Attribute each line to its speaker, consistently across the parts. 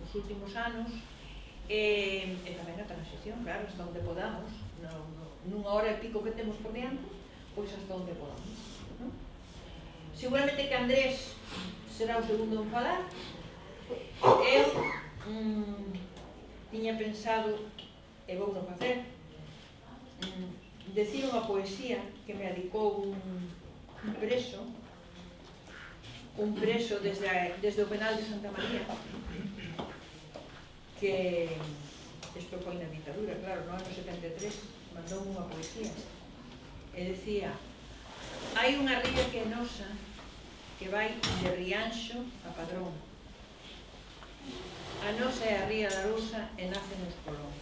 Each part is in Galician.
Speaker 1: nos últimos anos, e tamén a transición, claro, hasta onde podamos, nunha hora e pico que temos por diante, pois hasta onde podamos. Seguramente que Andrés será o segundo en falar. Eu tiña pensado, e vou non facer, decir unha poesía que me adicou un preso desde o penal de Santa María, que isto foi na ditadura, claro, no ano 73, mandou unha poesía e decía: hai unha ría que é nosa, que vai de Rianxo a Padrón. A nosa é a ría da Arousa e nace nos Colón.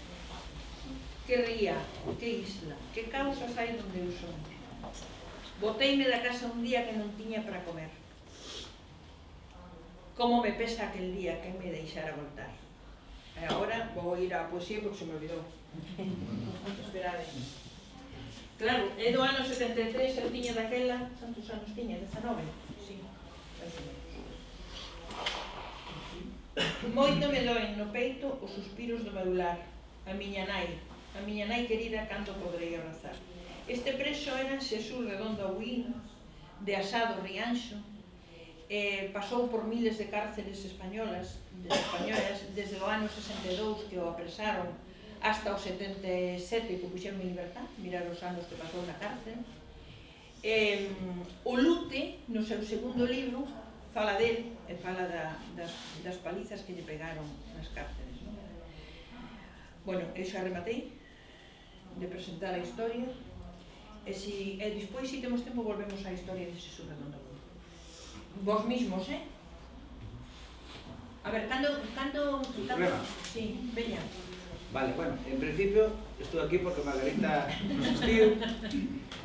Speaker 1: Que ría, que isla, que causas hai donde eu son. Boteime da casa un día que non tiña para comer. Como me pesa aquel día que me deixara voltar. E agora vou ir á poesía porque se me olvidou. Esperade. Claro, é do ano 73, eu tiña daquela, cantos anos tiña? 19? Sí, moito me doen no peito os suspiros do meu lar, a miña nai querida, canto podrei abrazar. Este preso era Xesús Redondo Abuín, de Asado Rianxo, pasou por miles de cárceles españolas, desde o ano 62 que o apresaron hasta o 77 que puxeron en libertad, mirar os anos que pasou na cárcel. O Lute, no seu segundo libro, fala del e fala das palizas que lle pegaron nas cárceles. Bueno, eu xa rematei de presentar a historia e despois, se temos tempo, volvemos á historia de Xesús Redondo. Vos mismos, A ver, cando... Sí, veña.
Speaker 2: Vale, bueno, en principio estou aquí porque Margarita nos insistiu.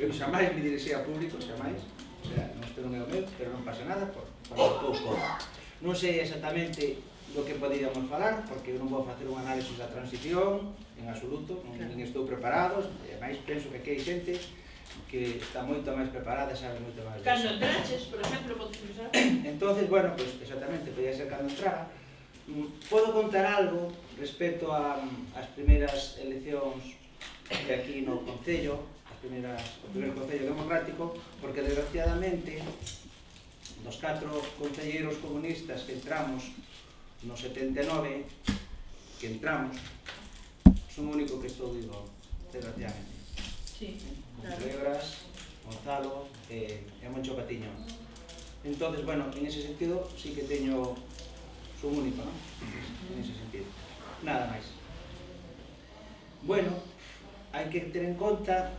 Speaker 2: Eu xamais me dirixei a público, xamais. O sea, isto non é o meu, pero non pasa nada, por pouco. Non sei exactamente do que podíamos falar, porque eu non vou facer un análisis da transición, en absoluto, non estou preparado, e máis penso que aquí hai xente que está moito máis preparada, sabe moito máis.
Speaker 1: Cando entraches, por exemplo, podes pensar?
Speaker 2: Entonces, bueno, pues exactamente, podía ser cando entrara. Podo contar algo respecto ás primeiras eleccións de aquí no Concello, o primeiro Concello Democrático, porque desgraciadamente dos 4 concelleiros comunistas que entramos no 79, son o único que estou vivo, desgraciadamente.
Speaker 1: Sí, claro.
Speaker 2: Lebras, Gonzalo e Moncho Patiño. Entonces, bueno, en ese sentido sí que teño son único, ¿no? En ese sentido. Nada máis. Bueno, hai que ter en conta,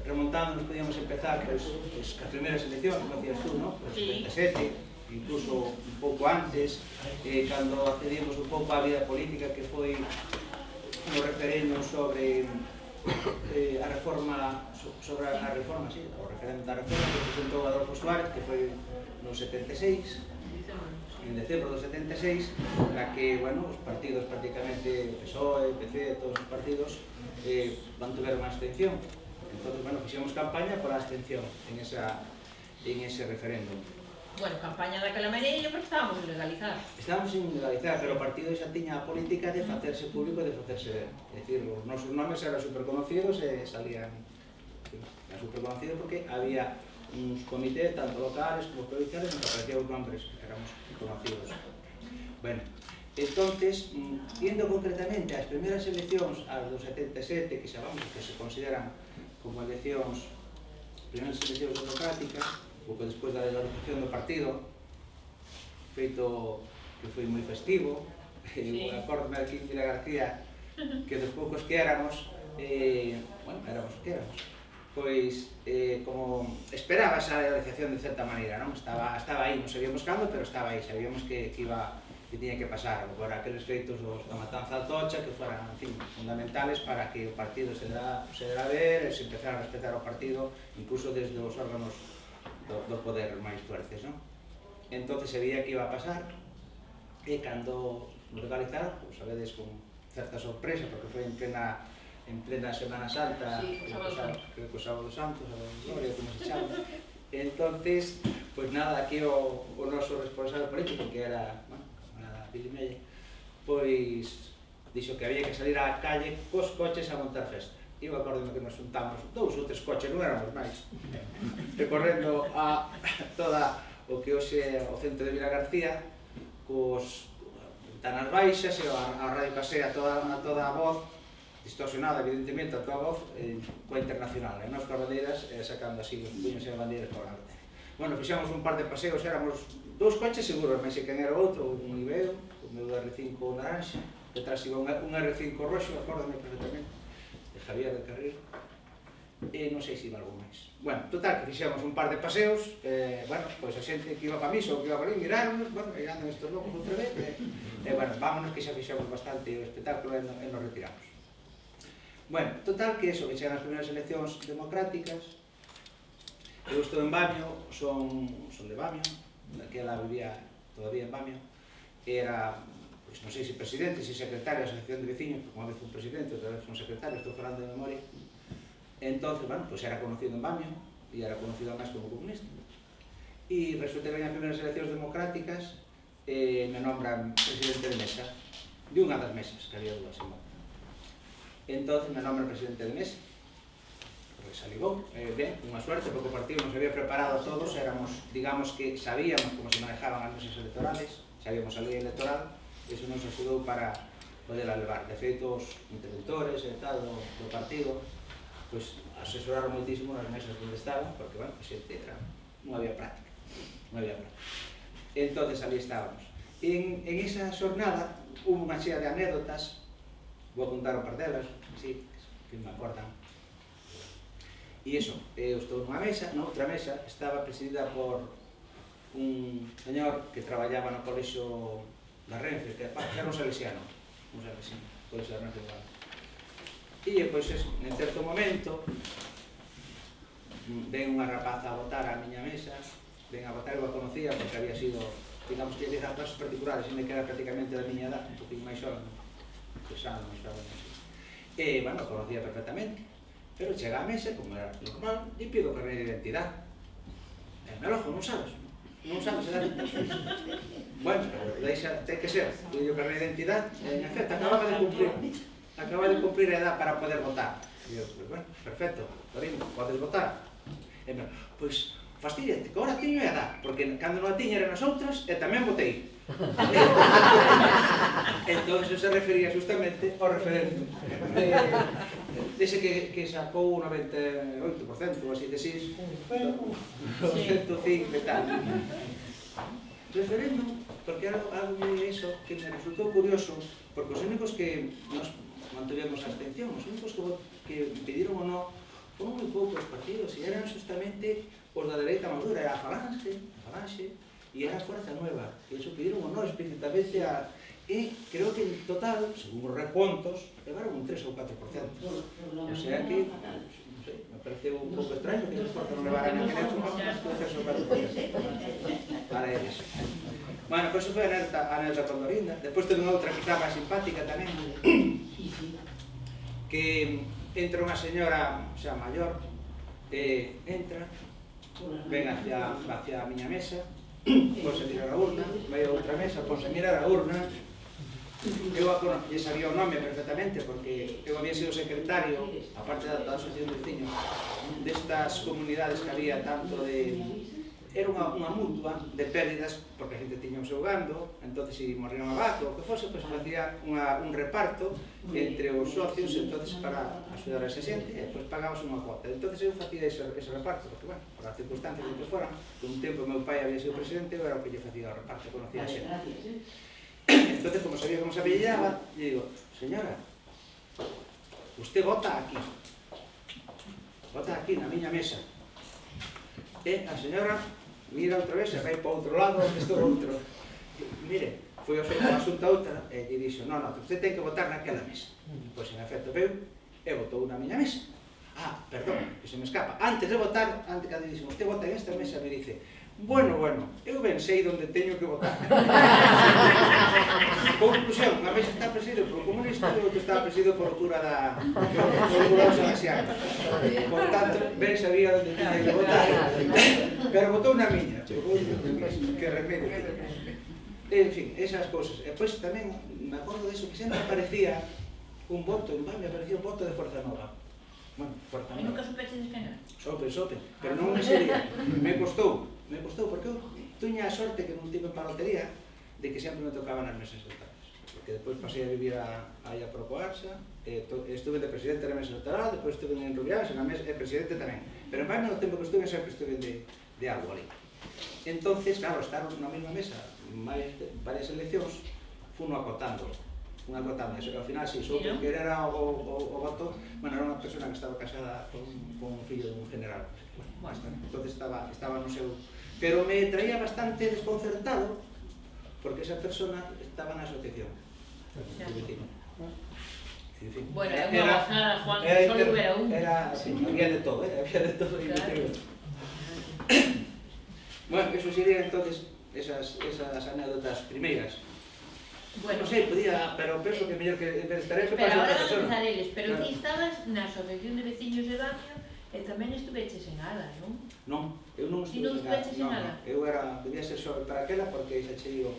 Speaker 2: remontándonos, podíamos empezar pues, as primeiras eleccións, como decías tú, ¿no? Pues 77, incluso un pouco antes, cando accedimos un pouco á vida política, que foi no referendo sobre a reforma, sí, o referendo da reforma que presentou Adolfo Suárez, que foi no 76, en decembro do 76, na que, bueno, os partidos prácticamente, PSOE, PC, todos os partidos mantuveron a abstención. Entón, bueno, fixemos campaña por a abstención en ese referéndum.
Speaker 1: Bueno, campaña daquela maneira porque estábamos sin legalizar.
Speaker 2: Estábamos sin legalizar, pero o partido xa tiña a política de facerse público e de facerse ver. É dicir, os nosos nomes eran superconocidos e salían... Eran superconocidos porque había uns comités, tanto locales como provinciales, onde aparecían os nombres, éramos conocidos. Bueno, entonces, indo concretamente ás primeiras eleccións, as do 77, que sabemos que se consideran como eleccións, primeiras eleccións democráticas, pouco despois da legalización do partido, feito que foi moi festivo, acordo-me aquí en Vila García, que dos poucos que éramos, bueno, éramos o que éramos, pois, como esperaba esa legalización de certa maneira, non? Estaba aí, non sabíamos cando, pero estaba aí, sabíamos que tiña que pasar, por aqueles feitos da matanza de Atocha, que foran, en fin, fundamentales para que o partido se dera a ver, e se empezara a respetar o partido, incluso desde os órganos do poder máis fuertes, non? Entón, se veía que iba a pasar, e cando nos legalizaron, sabedes, con certa sorpresa, porque foi en plena Semana Santa, creo que o Sábado Santo, Sábado de Gloria, como se chama. Entonces, pois nada, aquí o noso responsable político, que era, bueno, Pilimelle, pois dixo que había que salir á calle cos coches a montar festa. E eu acordome que nos juntamos 2 ou 3 coches, non éramos máis, recorrendo a toda o que hoxe é o centro de Vila García, cos ventanas baixas e a radio casea toda a voz, distorsionada evidentemente a toda a voz, coa internacional, e nos coas bandeiras sacando así os puños e bandeiras por arte. Bueno, fixamos un par de paseos, éramos 2 coches seguros, non sei quen era o outro, un Ibeo, o meu R5 naranja, detrás iba un R5 roxo, acórdame perfectamente, de Javier de Carril, e non sei se iba algo máis. Bueno, total, que fixemos un par de paseos, bueno, pois a xente que iba para misa ou que iba para ali, miráronos, bueno, e andan estos locos outra vez, e bueno, vámonos que xa fixemos bastante o espectáculo e nos retiramos. Bueno, total, que eso, que chegan as primeiras eleccións democráticas, eu estou en Bamio, son de Bamio, daquela vivía todavía en Bamio, era, pois non sei se presidente, se secretario da Asociación de Veciños, porque unha vez un presidente, outra vez un secretario, estou falando de memoria. Entonces, bueno, pues era conocido en Bamio, e era conocido máis como comunista. E resulta que as primeiras eleccións democráticas me nombran presidente de mesa, de unha das mesas, que había 2 en Bamio. Entonces me nombran presidente de mesa, porque salivou, ben, unha suerte, porque o partido nos había preparado a todos, éramos, digamos que sabíamos como se manejaban as mesas electorales, sabíamos a lei electoral, e iso nos axudou para poder levar. De feito, os interventores e tal do partido, pois asesoraron moitísimo nas mesas onde estaban, porque, bueno, non había práctica, non había práctica. Entonces, ali estábamos. En esa xornada, hubo unha chea de anécdotas, vou contar un par delas, sí, que me acordan. E iso, eu estou nunha mesa, noutra mesa, estaba presidida por un señor que traballaba no colexo da Renfe, que era un salesiano, colexo da Renfe de Bamio. E, pois, en certo momento, ven unha rapaza a votar á miña mesa, ven a votar, eu a conocía porque había sido, digamos que de razas particulares, e me queda prácticamente da miña edad, un poquinho máis xoven, pesado, máis xoven, e, bueno, conocía perfectamente, pero chega á mesa, como era normal, e pido carné de identidade. Me alojo, non sabes? Non sabes edad? Bueno, pero deixa, ten que ser, pido carné de identidade, e, en efecto, acababa de cumprir a edad para poder votar. E eu, pues, bueno, perfecto, Torino, podes votar. E me, pois, fastidiate, que agora teño a edad, porque cando non a tiña eran as outras, e tamén votei. Entón, se refería justamente ao referéndum. Dese que sacou un 98%, ou así, de 6, 105 e tal. Referéndum, porque era algo de eso que me resultou curioso, porque os únicos que nos mantuvemos a abstención, os únicos que pediron o no, foron moi poucos partidos, e eran justamente os da dereita madura, era a Falange, e era a Fuerza Nueva, e iso pediron o no explícitamente a... E creo que en total, según os recontos, levaron un 3 ou 4%. O sea que, non sei, me pareceu un pouco extraño que a Fuerza non levara en aquel época un 3 ou 4% para eles. Bueno, pois foi a anécdota Condorinda. Despois ten outra quizá máis simpática tamén, que entra unha señora xa maior, entra, ven hacia a miña mesa, ponse a mirar a urna, vai a outra mesa, ponse a mirar a urna. Eu lle sabía o nome perfectamente, porque eu había sido secretario, aparte da asociación de veciños, destas comunidades que había tanto de... Era unha mutua de pérdidas, porque a xente tiña un seu gando, entón se morría unha vaca ou o que fose, pois facía un reparto entre os socios, entonces para axudar a esa xente, e depois pagábamos unha cuota. Entón eu facía ese reparto, porque, bueno, por as circunstancias que foran, que un tempo meu pai había sido presidente, eu era o que lle facía o reparto, conocía a xente. Entón, como sabía como se apellidaba, lle digo, señora, usted vota aquí, na miña mesa. E a señora mira outra vez e vai para outro lado onde estou outro. Mire, foi ao asunto a outra e lle dixo, non, usted ten que votar naquela mesa. Pois, en efecto, veu e votou na miña mesa. Ah, perdón, que se me escapa. Antes de votar, antes que dixo, usted vota en esta mesa, me dice, bueno, eu ben sei onde teño que votar. Conclusión, a mesa está presidido por un comunista e outro está presidido por altura dos salesianos. Por tanto, ben sabía onde teño que votar. Pero votou na miña. Que remedio. En fin, esas cousas. E pois tamén me acordo diso, que sempre aparecía un voto, me aparecía un voto de Forza Nova. Bueno, Forza
Speaker 1: E
Speaker 2: Nova.
Speaker 1: nunca soupeches de quen era?
Speaker 2: Sope, pero non me sería. Me costou, porque eu tuña a sorte que non tive para lotería de que sempre me tocaban as mesas electorales. Porque despois pasei a vivir aí a Propoarsa, estuve de presidente da mesa electoral, despois estuve en Rubiáns, na mesa, presidente tamén. Pero en no tempo que estuve, sempre estuve de algo ali. Entonces, claro, estar na mesma mesa varias eleccións, fun acotando. Eso que ao final, si soupe que era o voto, bueno, era unha persona que estaba casada con un fillo dun general. Entonces estaba no seu... Pero me traía bastante desconcertado, porque esa persona estaba na asociación.
Speaker 1: Bueno, é unha bajada, Juan, que só hubiera un.
Speaker 2: Había de todo, había de todo. Bueno, eso serían entonces esas anécdotas primeiras.
Speaker 1: Bueno,
Speaker 2: non sei, podía, pero penso que mellor que estaré que
Speaker 1: pero
Speaker 2: pase
Speaker 1: ahora
Speaker 2: outra
Speaker 1: vamos a
Speaker 2: persona.
Speaker 1: empezar eles, pero ti estabas na Asociación de Veciños de Banio e tamén estuveches en nada, non?
Speaker 2: Non, eu non
Speaker 1: Ti non
Speaker 2: estuve
Speaker 1: estuveches en nada?
Speaker 2: Eu debía ser sobre para aquela porque xa che digo,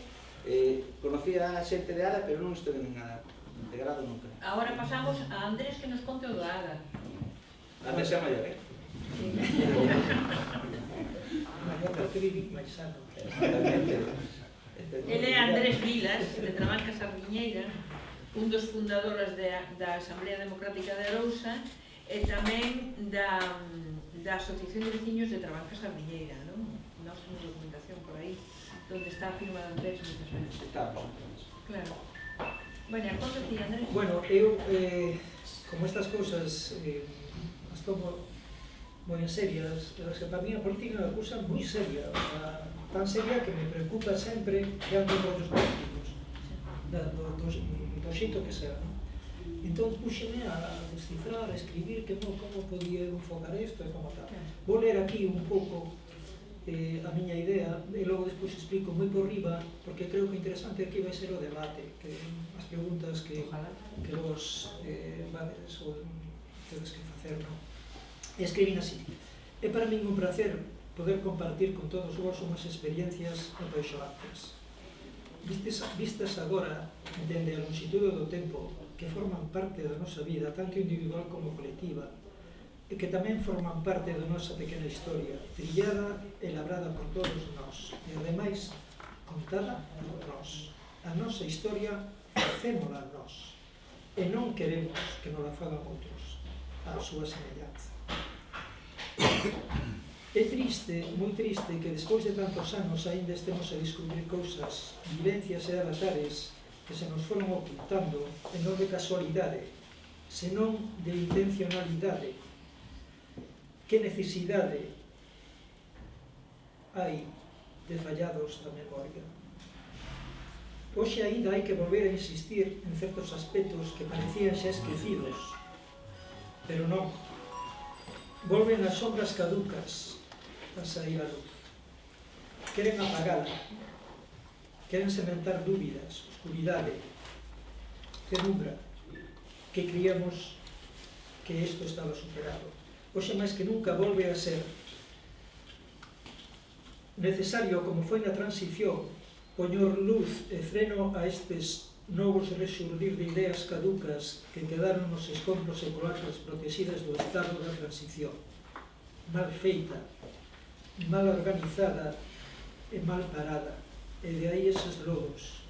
Speaker 2: conocía a xente de ADA, pero non estuve en nada, integrado nunca.
Speaker 1: Agora pasamos a Andrés que nos conte o do ADA.
Speaker 2: Andrés é maior,
Speaker 3: Maior porque viví máis sano.
Speaker 2: Exactamente.
Speaker 1: Ele é Andrés Vilas, de Trabanca Sardiñeira, un dos fundadores da Asamblea Democrática de Arousa e tamén da Asociación de Veciños de Trabanca Sardiñeira, non? Nós temos documentación por aí, donde está a firma de Andrés muchas veces. Claro. Bueno, conta ti, Andrés.
Speaker 3: Bueno, eu, como estas cousas as tomo moi en serias, que para mí a política é unha cousa moi seria, tan seria que me preocupa sempre que ando rollos políticos, do xeito que sea. Entón, puxeme a descifrar, a escribir como podía enfocar isto e como tal. Vou ler aquí un pouco a miña idea e logo despois explico moi por riba, porque creo que interesante aquí vai ser o debate, que as preguntas que vos vades ou tedes que facer, non? E escribín así: é para min un placer poder compartir con todos vos unhas experiencias apaixonantes. Vistas agora, dende a longitude do tempo, que forman parte da nosa vida, tanto individual como colectiva, e que tamén forman parte da nosa pequena historia, trillada e labrada por todos nós, e ademais contada por nós. A nosa historia facémola nós, e non queremos que nos la fagan outros, a súa semellanza. É triste, moi triste, que despois de tantos anos aínda estemos a descubrir cousas, vivencias e avatares que se nos foron ocultando, e non de casualidade, senón de intencionalidade. Que necesidade hai de fallados da memoria? Hoxe aínda hai que volver a insistir en certos aspectos que parecían xa esquecidos, pero non. Volven as sombras caducas a sair a luz. Queren apagala, queren sementar dúbidas, oscuridade, penumbra, que creíamos que isto estaba superado. Hoxe máis que nunca volve a ser necesario, como foi na transición, poñer luz e freno a estes novos resurdir de ideas caducas que quedaron nos escombros e cloacas protegidas do estado da transición, mal feita, mal organizada e mal parada, e de aí eses lodos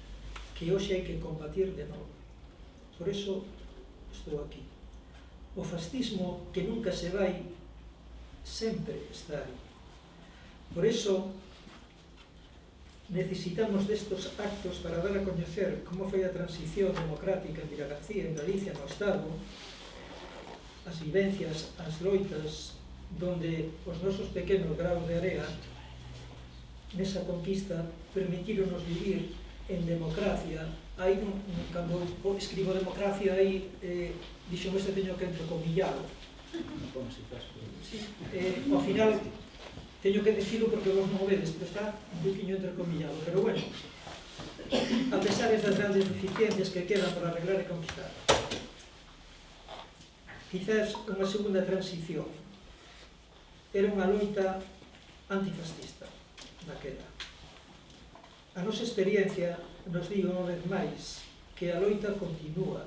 Speaker 3: que hoxe hai que combatir de novo. Por eso estou aquí. O fascismo que nunca se vai sempre está aí. Por eso necesitamos destos actos para dar a coñecer como foi a transición democrática en Vilagarcía, en Galicia, no Estado, as vivencias, as loitas, donde os nosos pequenos graus de area nesa conquista permitironos vivir en democracia. Aí, cando escribo democracia, aí dixo este teño que entrecomillalo. Ao final teño que dicilo porque vos non o vedes, pero está un poquinho entrecomillado. Pero bueno, a pesar das grandes deficiencias que quedan por arreglar e conquistar, quizás unha segunda transición era unha loita antifascista daquela. A nosa experiencia nos di unha vez máis que a loita continúa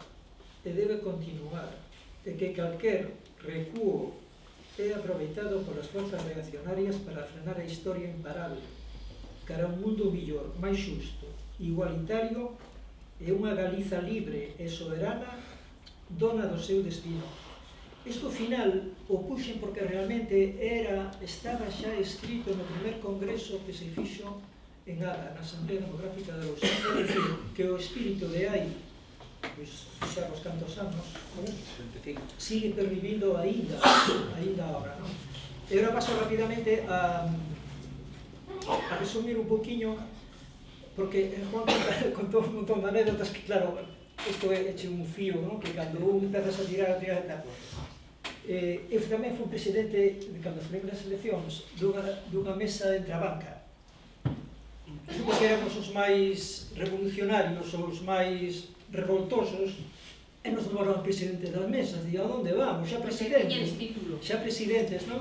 Speaker 3: e debe continuar, e que calquer recuo é aproveitado polas forzas reaccionarias para frenar a historia imparable cara a un mundo millor, máis xusto, igualitario e unha Galiza libre e soberana dona do seu destino. Isto final o puxen porque realmente estaba xa escrito no primer congreso que se fixo en Ada, na Asamblea Democrática de Lousa. É dicir, que o espírito de hai, pois, xa os cantos anos, sigue pervivindo aínda ahora, non? E agora paso rapidamente a resumir un poquinho, porque Juan contou un montón de anécdotas que, claro, isto é eche un fío, non? Que cando un empezas a tirar e tal. Eu tamén fui presidente, cando foi as eleccións, dunha mesa entre a banca. Resulta que éramos os máis revolucionarios, os máis revoltosos, e nos tomaron presidente das mesas. Digo, a onde vamos? Xa presidentes, non?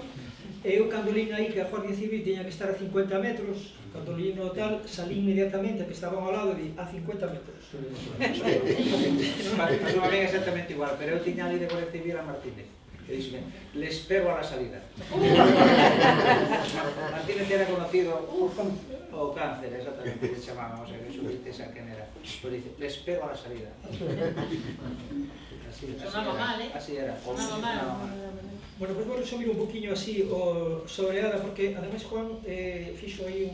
Speaker 3: E eu, cando lín aí que a Guardia Civil tiña que estar a 50 metros, cando lín no tal, salí inmediatamente, que estaban ao lado, e di, a 50 metros.
Speaker 2: Non había exactamente igual, pero eu tiña ali de Guardia Civil a Martínez. E dixeme, le espero a la salida. Martínez era conocido o cáncer, exactamente, que chamábamos, que subiste esa quen era. Pues dice, le espero a la salida.
Speaker 1: Sonaba mal,
Speaker 2: Así era.
Speaker 1: Sonaba mal.
Speaker 3: Bueno, pues vou resumir un poquinho así sobre Ada, porque ademais Juan fixo aí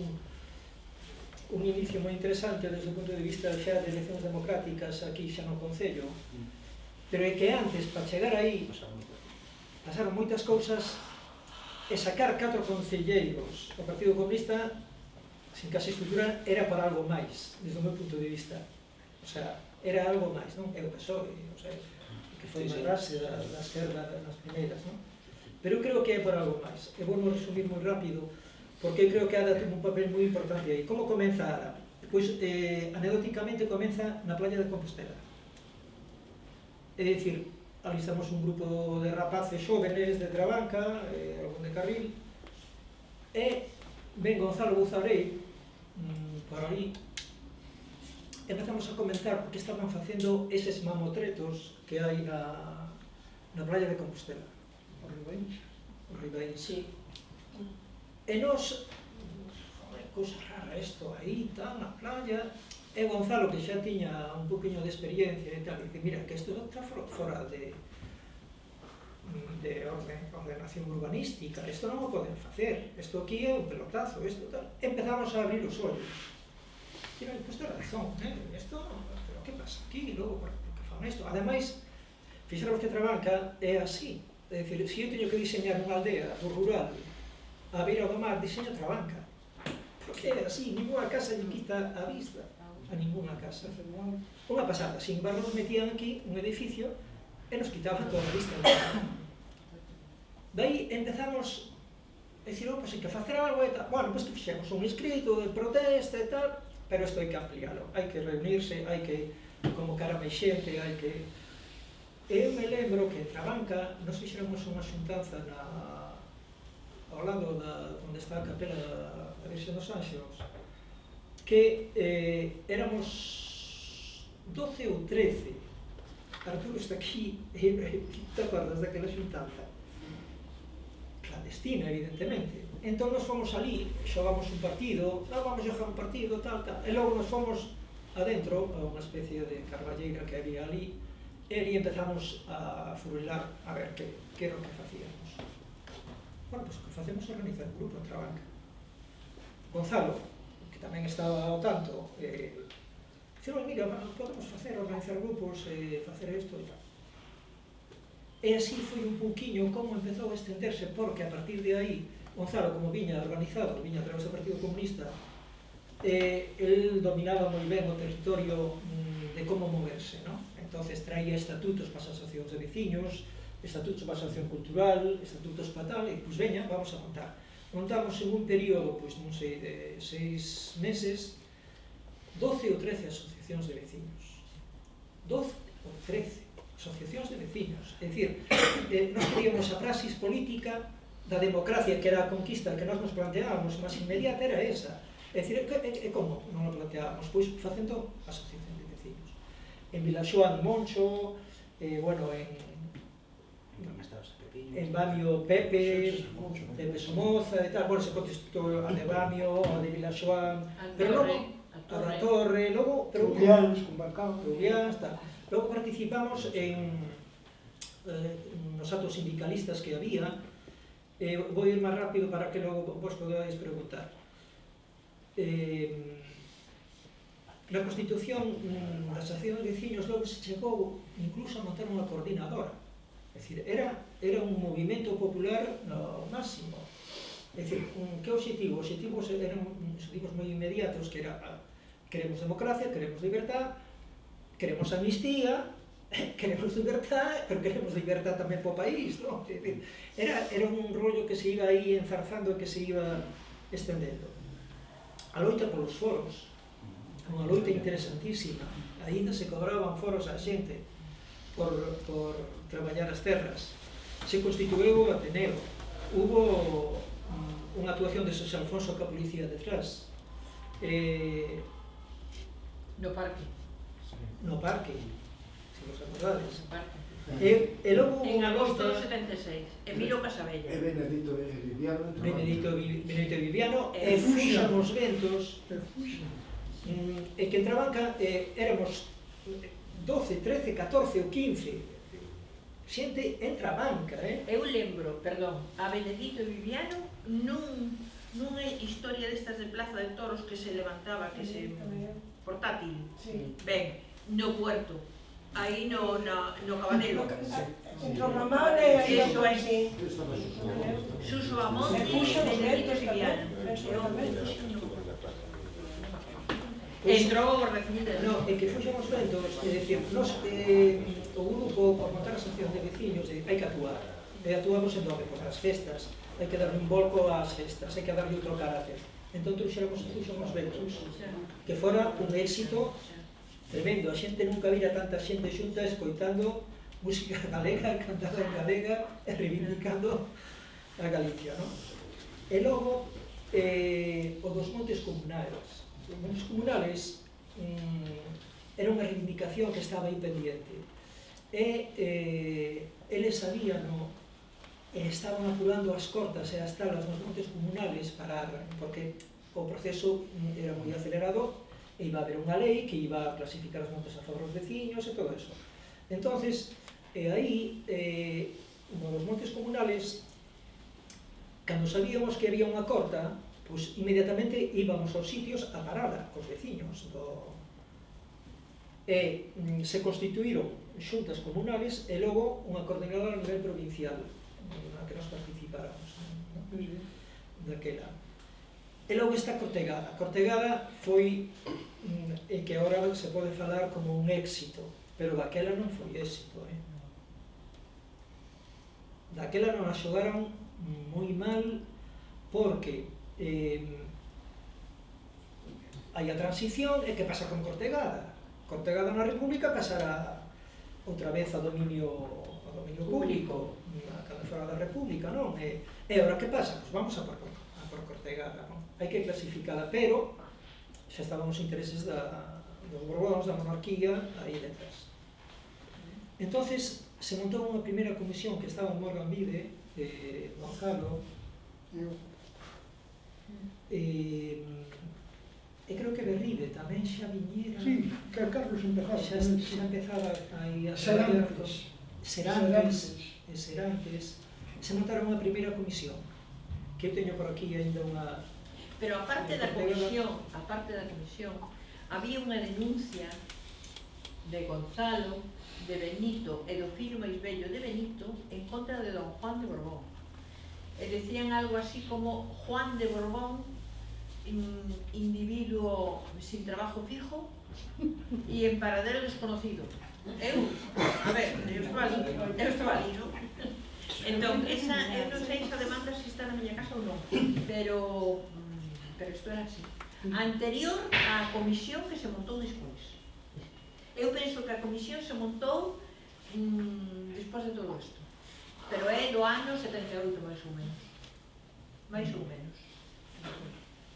Speaker 3: un inicio moi interesante desde o punto de vista xa de eleccións democráticas aquí xa no Concello, pero é que antes, para chegar aí, pasaron moitas cousas, e sacar 4 concelleiros do Partido Comunista sin case estrutura era para algo máis, desde o meu punto de vista. O sea, era algo máis, non? É o PSOE, o sea, que foi unha base da esquerda nas primeiras, non? Pero eu creo que é por algo máis. E vou resumir moi rápido, porque eu creo que Ada ten un papel moi importante aí. Como comeza Ada? Pois, anecdóticamente, comeza na playa de Compostela. É dicir, ali estamos un grupo de rapaces xóvenes de Trabanca, algún de Carril, e ven Gonzalo Buzabrei por ali. Empezamos a comentar porque estaban facendo eses mamotretos que hai na playa de Compostela. O Ribeín, sí. E nos, cousa rara isto aí, tal, na playa. E Gonzalo, que xa tiña un poquinho de experiencia e tal, dice, mira, que isto está fora de ordenación urbanística, isto non o poden facer, isto aquí é un pelotazo, isto tal. Empezamos a abrir os ollos. Tira, pues ten razón, isto, pero que pasa aquí, logo, por que fan isto? Ademais, fixeron que Trabanca é así, é dicir, se eu teño que diseñar unha aldea do rural a beira do mar, diseño Trabanca, porque é así, ninguna casa lle quita a vista a ninguna casa. Unha pasada, sin embargo, nos metían aquí un edificio e nos quitaban toda a vista. Daí empezamos a dicir, pois hai que facer algo e tal. Bueno, pois que fixemos un escrito de protesta e tal, pero isto hai que ampliálo, hai que reunirse, hai que convocar a máis xente, hai que... Eu me lembro que en Trabanca nos fixéramos unha xuntanza ao lado onde está a capela da Virxe dos Ánxelos, que éramos 12 ou 13. Arturo está aquí, te acordas daquela xuntanza? Clandestina, evidentemente. Entón nos fomos ali, xogamos un partido, vamos a xogar un partido, tal, e logo nos fomos adentro, a unha especie de carballeira que había ali, e ali empezamos a furilar a ver que era o que facíamos. Bueno, pois o que facemos é organizar un grupo en Trabanca. Gonzalo, que tamén estaba ao tanto, dixeron, mira, podemos organizar grupos, facer isto e tal. E así foi un pouquiño como empezou a estenderse, porque a partir de aí, Gonzalo, como viña organizado, viña a través do Partido Comunista, el dominaba moi ben o territorio de como moverse, non? Entonces traía estatutos para as asociacións de veciños, estatutos para a asociación cultural, estatutos para tal, e pois veña, vamos a montar. Montamos en un período, pois non sei, de 6 meses, 12 ou 13 asociacións de veciños. 12 ou 13 asociacións de veciños. É dicir, nós queríamos a praxis política da democracia, que era a conquista que nós nos planteábamos, mas inmediata era esa. É dicir, é como non o planteábamos, pois facendo asociación de vecinos. En Vilaxoán, Moncho, bueno, en Bamio, Pepe Somoza e tal, bueno, se contestou a de Bamio, a de Vilaxoán, pero logo a Torre, logo, pero
Speaker 4: Rubiáns, con Barcao.
Speaker 3: Rubiáns, tal. Logo participamos en nos actos sindicalistas que había. Vou ir máis rápido para que logo vos podáis preguntar. Na Constitución da Asociación de Veciños logo se chegou incluso a montar unha coordinadora. É dicir, era un movimento popular no máximo. É dicir, que objetivo? Objetivos eran objetivos moi inmediatos, que era queremos democracia, queremos libertad, queremos amnistía, queremos libertad, pero queremos libertad tamén para o país, non? Era un rollo que se iba aí enzarzando e que se iba estendendo. A loita polos foros, unha loita interesantísima. Ainda se cobraban foros á xente por traballar as terras. Se constituíu o Ateneo. Hubo unha actuación de Xosé Alfonso ca policía detrás.
Speaker 1: No parque.
Speaker 3: No parque, se vos acordades.
Speaker 1: No parque.
Speaker 3: E logo
Speaker 1: En agosto do 76, Emilio Casabella.
Speaker 4: E Benedito Viviano.
Speaker 3: Benedito Viviano, e fuxan os ventos, e que entraban, éramos 12, 13, 14 ou 15, xente entra a banca,
Speaker 1: Eu lembro, perdón, a Benedito Viviano nunha historia destas de Plaza de Toros que se levantaba, que se portátil, ben, no puerto, aí no Cabanelo.
Speaker 5: Entre o Ramón e aí
Speaker 1: Eso é.
Speaker 5: así.
Speaker 1: Suso Amonte e Benedito Viviano. Entrou o Guardia Civil de
Speaker 3: No, e que fuxan os ventos, é dicir, nos, o grupo, por montar a asociación de veciños, hai que actuar. E actuamos en doble, pois as festas, hai que darle un volco ás festas, hai que darle outro carácter. Entón, fuxan os ventos, que fora un éxito tremendo. A xente nunca vira tanta xente xunta escoitando música galega, cantada en galega e reivindicando a Galicia, non? E logo, o dos montes comunales. Os montes comunales era unha reivindicación que estaba aí pendiente. E eles sabían, estaban apurando as cortas e as tablas nos montes comunales porque o proceso era moi acelerado e iba a haber unha lei que iba a clasificar os montes a favor dos veciños e todo eso. Entonces, aí, nos montes comunales, cando sabíamos que había unha corta, pois inmediatamente íbamos aos sitios a parala cos veciños e se constituíron xuntas comunales e logo unha coordinadora a nivel provincial na que nos participáramos daquela. E logo esta Cortegada. A Cortegada foi que agora se pode falar como un éxito, pero daquela non foi éxito. Daquela non a xogaron moi mal porque hai a transición e que pasa con Cortegada? Cortegada na República pasará outra vez a dominio público cando fora da República, non? E agora que pasa? Pois vamos a por Cortegada, non? Hai que clasificala, pero xa estaban os intereses dos Borbóns, da monarquía aí detrás. Entonces se montou unha primeira comisión que estaba en Morgan Vide, Gonzalo, e creo que Berribe tamén xa viñera.
Speaker 4: Sí, que Carlos empezaba.
Speaker 3: Xa empezaba aí a
Speaker 4: Serantes.
Speaker 3: Serantes. Se montaron unha primeira comisión, que eu teño por aquí ainda unha...
Speaker 1: Pero aparte da comisión, había unha denuncia de Gonzalo, de Benito e do fillo máis vello de Benito en contra de don Juan de Borbón. E decían algo así como Juan de Borbón, individuo sin trabajo fijo e en paradero desconocido. Eu estaba ali, non? Entón, eu non sei esa demanda se está na miña casa ou non, pero isto era así. Anterior á comisión que se montou despois. Eu penso que a comisión se montou despois de todo isto, pero é do ano 78, máis ou menos.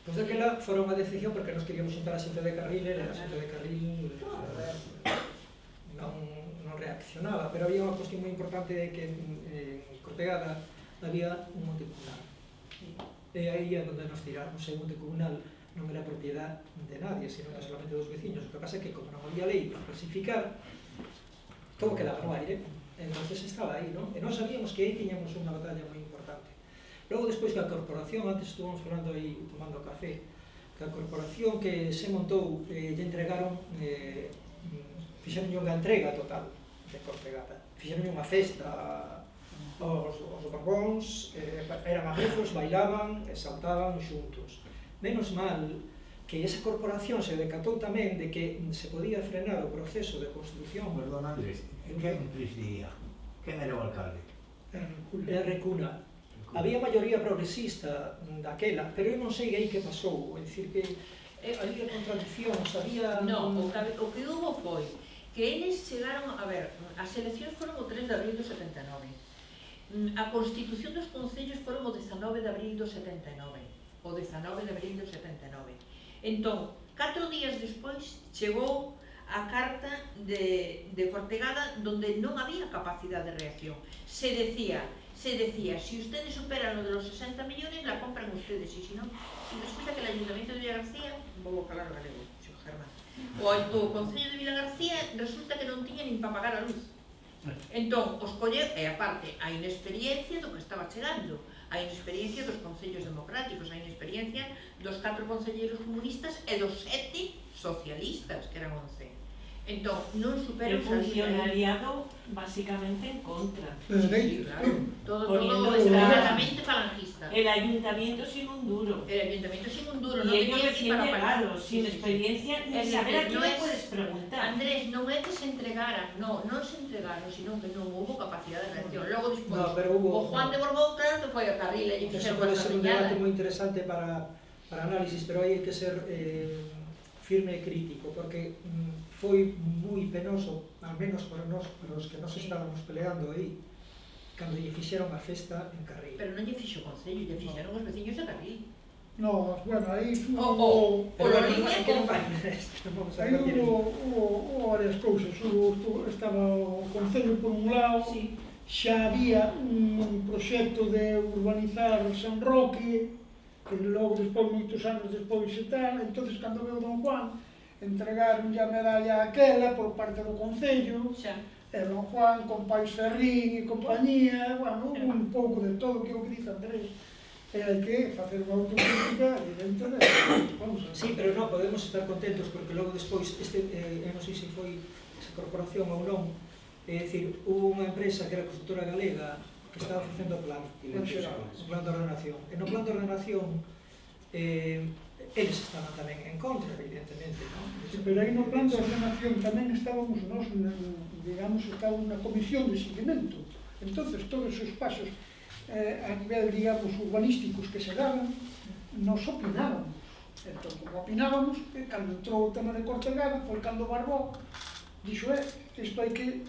Speaker 3: Pois daquela fora unha decepción porque nos queríamos xuntar a xente de Carril e a xente de Carril non reaccionaba, pero había unha cuestión moi importante de que en Cortegada había un monte comunal. E aí é onde nos tiramos, e o monte comunal non era propiedad de nadie, sino que solamente dos veciños. O que pasa é que como non había lei para clasificar, todo quedaba no aire, entonces estaba aí, non? E nós sabíamos que aí tiñamos unha batalla moi importante. Logo, despois que a corporación, antes estuvamos falando aí tomando café, que a corporación que se montou lle entregaron, fixeron unha entrega total de Cortegada. Fixeron unha festa aos borbóns, eran amigos, bailaban e saltaban xuntos. Menos mal que esa corporación se decatou tamén de que se podía frenar o proceso de construción.
Speaker 6: Perdón, Andrés, quen presidía? Quen era o alcalde?
Speaker 3: Recuna. Había maioría progresista daquela, pero eu non sei aí que pasou. É dicir que había contradiccións, había...
Speaker 1: No, o que hubo foi que eles chegaron, a ver, as eleccións foron o 3 de abril do 79. A constitución dos concellos foron o 19 de abril do 79. O 19 de abril do 79. Entón, 4 días despois chegou a carta de Cortegada donde non había capacidade de reacción. Se decía, si ustedes superan lo de los 60 millones, la compran ustedes, y si no, y resulta que el Ayuntamiento de Vilagarcía, vou falar galego, xo Germán, o Concello de Vilagarcía resulta que non tiña nin para pagar a luz. Entón, os coller, e aparte, a inexperiencia do que estaba chegando, a inexperiencia dos concellos democráticos, a inexperiencia dos 4 concelleiros comunistas e dos 7 socialistas, que eran 11. Entón, non superan
Speaker 7: el funcionariado basicamente en contra.
Speaker 1: Sí, claro. Todo
Speaker 7: Poniendo
Speaker 1: extremadamente falangista.
Speaker 7: El ayuntamiento sin un duro.
Speaker 1: El ayuntamiento sin un duro, no
Speaker 7: Y ellos
Speaker 1: tenía
Speaker 7: recién
Speaker 1: para pagar.
Speaker 7: llegados, sin experiencia, ni saber a quién le puedes preguntar.
Speaker 1: Andrés, non é que se entregaran, non se entregaron, sino que non hubo capacidade de reacción. Logo, despois,
Speaker 3: No, pero hubo...
Speaker 1: o Juan de Borbón, claro que foi a Carril, e
Speaker 3: Eso
Speaker 1: fixeron
Speaker 3: pode
Speaker 1: esa
Speaker 3: ser un
Speaker 1: riñada.
Speaker 3: debate moi interesante para análisis, pero aí hai que ser firme e crítico, porque foi moi penoso, al menos para os que nos estábamos peleando aí, cando lle fixeron a festa en Carril.
Speaker 1: Pero non lle fixo o Concello, lle fixeron os veciños de Carril.
Speaker 4: No, bueno, aí
Speaker 1: O Loliña
Speaker 3: que non vai non vamos a
Speaker 4: aí hubo varias cousas. Estaba o Concello por un lado,
Speaker 7: Sí.
Speaker 4: xa había un proxecto de urbanizar San Roque, que logo despois, moitos anos despois e tal, entonces cando veu Don Juan, entregaron a medalla aquela por parte do Concello,
Speaker 1: Xa.
Speaker 4: e Don Juan con Pais Ferrín e compañía, bueno, un pouco de todo que o que dice Andrés. E hai que facer unha autocrítica evidente de... Vamos a ver.
Speaker 3: Sí, pero non podemos estar contentos porque logo despois, non sei se foi esa corporación ou non, é dicir, hubo unha empresa que era constructora galega que estaba facendo o plan de ordenación. E no plan de ordenación eles estaban tamén en contra, evidentemente, non?
Speaker 4: Pero aí no plan de ordenación tamén estábamos nós, digamos, estaba unha comisión de seguimento. Entonces, todos os pasos a nivel, digamos, urbanísticos que se daban, nos opinábamos. Entón, como opinábamos, cando entrou o tema de Cortegada, foi cando Barbó dixo, isto hai que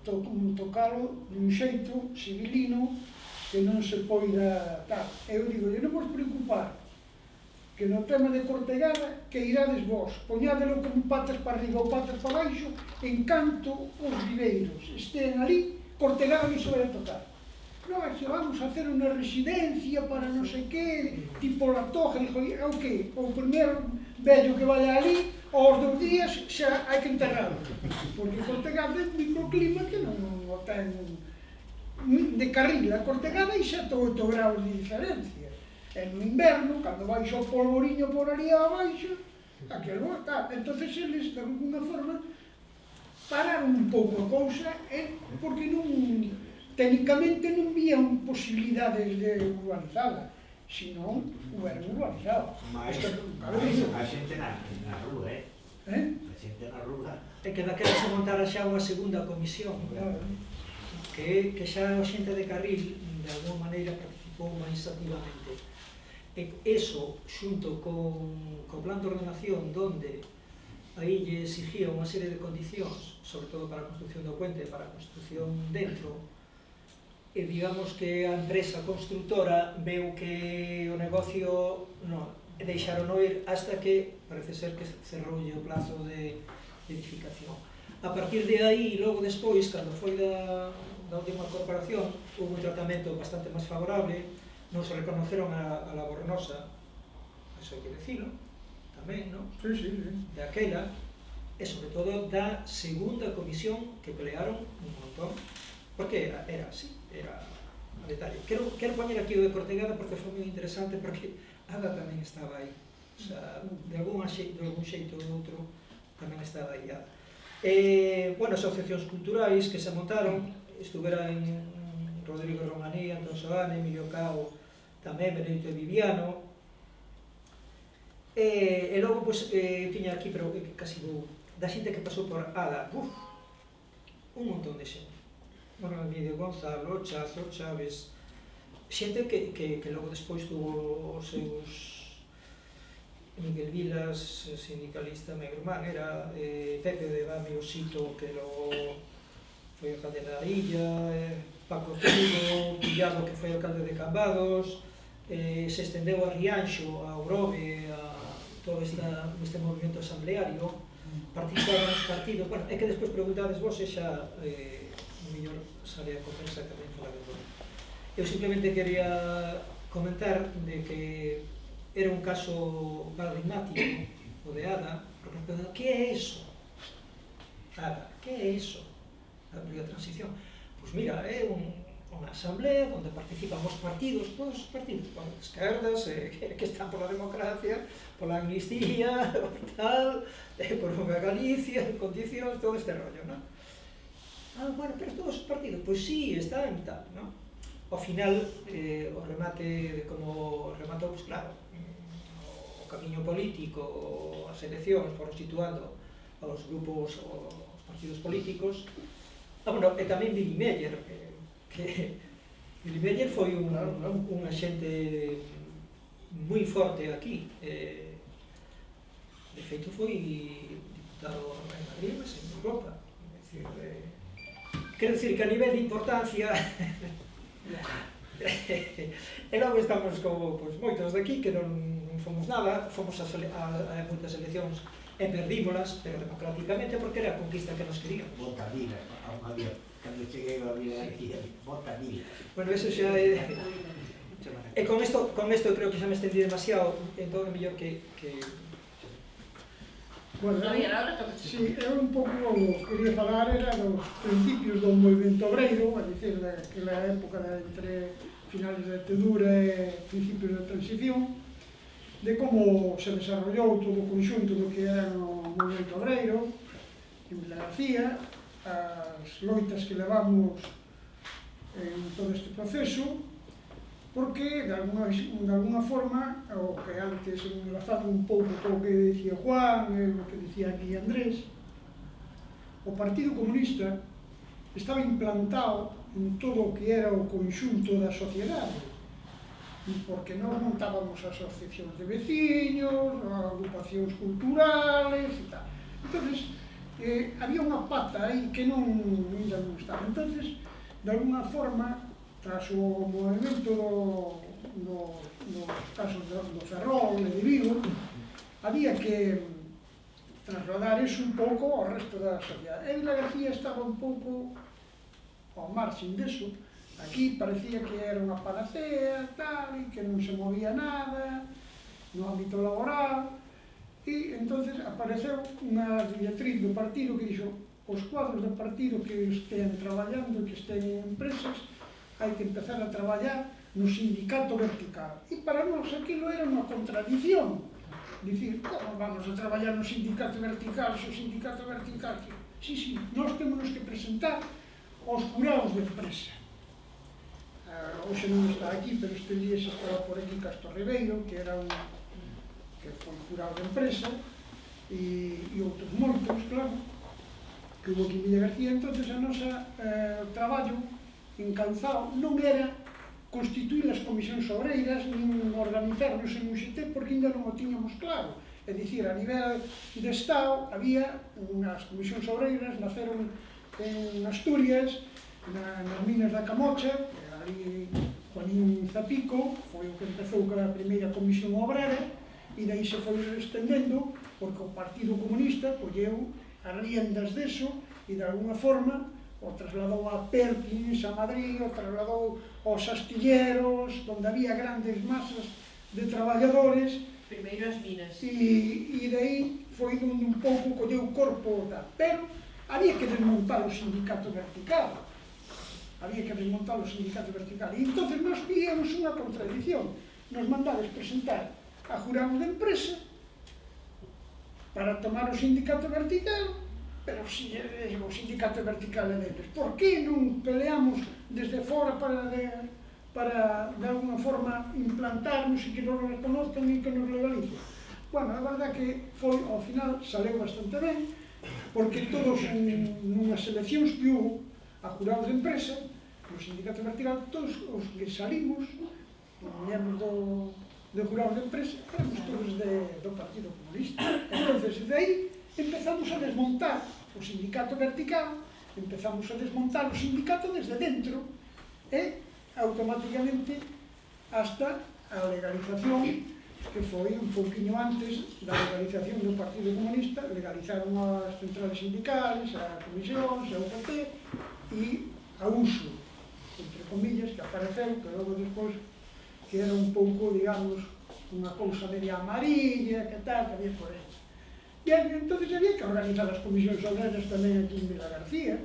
Speaker 4: tocalo dun xeito civilino que non se poida tal. Eu digo, non vos preocupar que no tema de Cortegada que irades vos, poñádelo como patas para arriba ou patas para baixo, en canto os viveiros estén ali, Cortegada non se vai a tocar. Non, se vamos a hacer unha residencia para non sei que, tipo La Toja, dijo, é o que? O primeiro vello que vaya ali, aos 2 días xa hai que enterrarlo. Porque Cortegada é un microclima que non o ten de Carril a Cortegada e xa 8 graus de diferencia. E no inverno, cando vais ao polvoriño por ali abaixo, aquilo está. Entonces eles, de alguna forma, pararon un pouco a cousa, porque non, técnicamente non vían posibilidades de urbanizala, senón houveran urbanizado.
Speaker 6: Mais a xente na rúa, A xente na rúa.
Speaker 3: E que daquela se montara xa unha segunda comisión, que xa a xente de Carril, de alguma maneira, participou máis activamente. E eso, xunto co plan de ordenación, donde aí lle exigía unha serie de condicións, sobre todo para a construcción do puente, para a construcción dentro, e digamos que a empresa constructora veu que o negocio e deixaron ir hasta que parece ser que cerrou o plazo de edificación. A partir de aí, logo despois, cando foi da última corporación, houve un tratamento bastante máis favorable, non se reconoceron a labor nosa, eso hai que decirlo, tamén, non?
Speaker 4: Sí, sí, sí.
Speaker 3: De aquela, e sobre todo da segunda comisión que pelearon un montón, porque era así, era a detalle. Quero poñer aquí o de Cortegada porque foi moi interesante, porque Ada tamén estaba aí, o sea, de algún xeito ou outro tamén estaba aí Ada. Bueno, asociacións culturais que se montaron, estuvera en Rodrigo Romaní, Antón Soane, Emilio Cao, tamén Benedito e Viviano, e logo, tiña aquí, pero casi vou, da xente que pasou por Ada, un montón de xente. Bueno, Emilio Gonzalo, Chazo, Chaves, xente que logo despois tuvo os seus... Miguel Vilas, sindicalista, meu irmán, era Pepe de Bami, Osito, que logo foi alcalde da Illa, Paco Tudo, Pillado, que foi alcalde de Cambados, se estendeu a Rianxo, a Orobe, a todo este movimento asambleario, participaban os partidos. Bueno, é que despois preguntades vos e xa mellor sale a conversa que tamén falades vos. Eu simplemente quería comentar de que era un caso paradigmático, o de Ada, porque que é iso? Ada, que é iso? A transición. Pois mira, é unha asamblea onde participan os partidos, todos os partidos, esquerdas, que están pola democracia, pola amnistía, tal, por unha Galicia, en condicións, todo este rollo, non? Bueno, pero todos os partidos, pois sí, están e tal, non? Ao final, o remate de como rematou, pois claro, o camiño político, as eleccións foron situando aos grupos, aos partidos políticos. Bueno, e tamén Billy Meyer, que Billy Meyer foi un axente moi forte aquí. De feito foi diputado en Madrid, mas en Europa. Quero dicir que a nivel de importancia e logo estamos como moitos daqui que non fomos nada, fomos a moitas eleccións e perdímolas, pero democráticamente, porque era a conquista que nos queríamos.
Speaker 6: Vota Vila, cando cheguei a Vila decía, vota Vila.
Speaker 3: Bueno, eso xa é... E con isto creo que xa me estendí demasiado, entón é mellor que...
Speaker 4: Bueno, sí, eu un pouco quería falar era dos principios do movimento obreiro, a dicir, daquela época entre finales da ditadura e principios da transición, de como se desarrollou todo o conxunto do que era o movimento obreiro, en Vila García, as loitas que levamos en todo este proceso, porque, de alguna forma, o que antes, enlazando un pouco co que decía Juan, e o que decía aquí Andrés, o Partido Comunista estaba implantado en todo o que era o conxunto da sociedade, porque nós montábamos asociacións de veciños, agrupacións culturales e tal. Entonces, había unha pata aí que ainda non estaba. Entonces, de alguna forma, tras o movimento dos casos do Ferrol e de Vigo, había que trasladar iso un pouco ao resto da sociedade. E Vila García estaba un pouco ao marxen deso. Aquí parecía que era unha panacea, tal, e que non se movía nada no ámbito laboral, e entonces apareceu unha directriz do partido que dixo os cuadros do partido que estén traballando, que estén en empresas, hai que empezar a traballar no sindicato vertical. E para nós aquilo era unha contradición. Dicir, como vamos a traballar no sindicato vertical se o sindicato vertical... Sí, nós temos que presentar aos jurados de empresa. Hoxe non está aquí, pero este día xa estaba por aquí Castro Ribeiro, que era que foi jurado de empresa, e outros moitos, claro, que hubo aquí en Villa García. Entonces a nosa traballo encauzado non era constituir as comisións obreiras nin organizarnos en UGT, porque ainda non o tiñamos claro. É dicir, a nivel de Estado había unhas comisións obreiras, naceron en Asturias, nas minas da Camocha, ali Juanín Zapico foi o que empezou con a primeira comisión obrera, e daí se foi estendendo porque o Partido Comunista colleu as riendas deso e de alguna forma o trasladou a Perkins, a Madrid, o trasladou aos astilleros, onde había grandes masas de traballadores.
Speaker 1: Primeiro as minas.
Speaker 4: E daí foi onde un pouco colleu o corpo da... Pero había que desmontar o sindicato vertical. Había que desmontar o sindicato vertical. E entonces nos víamos unha contradición. Nos mandades presentar a jurado de empresa para tomar o sindicato vertical, pero si o sindicato vertical é deles. Por que non peleamos desde fora para de alguna forma implantarnos e que nos reconozcan e que nos legalicen? Bueno, a verdade que foi, ao final, saleu bastante ben, porque todos nunhas eleccións que hubo a jurados de empresa, no sindicato vertical, todos os que salimos, miembros do jurado de empresa, éramos todos do Partido Comunista. Entonces, de aí, empezamos a desmontar o sindicato vertical, empezamos a desmontar o sindicato desde dentro, e automáticamente hasta a legalización, que foi un pouquinho antes da legalización do Partido Comunista. Legalizaron as centrales sindicales, a comisións, a UGT, e a uso, entre comillas, que apareceu, que logo despois que era un pouco, digamos, unha cousa media amarilla, que tal, que había por aí. Bien, entón había que organizar as comisións obreras tamén aquí en Vilagarcía.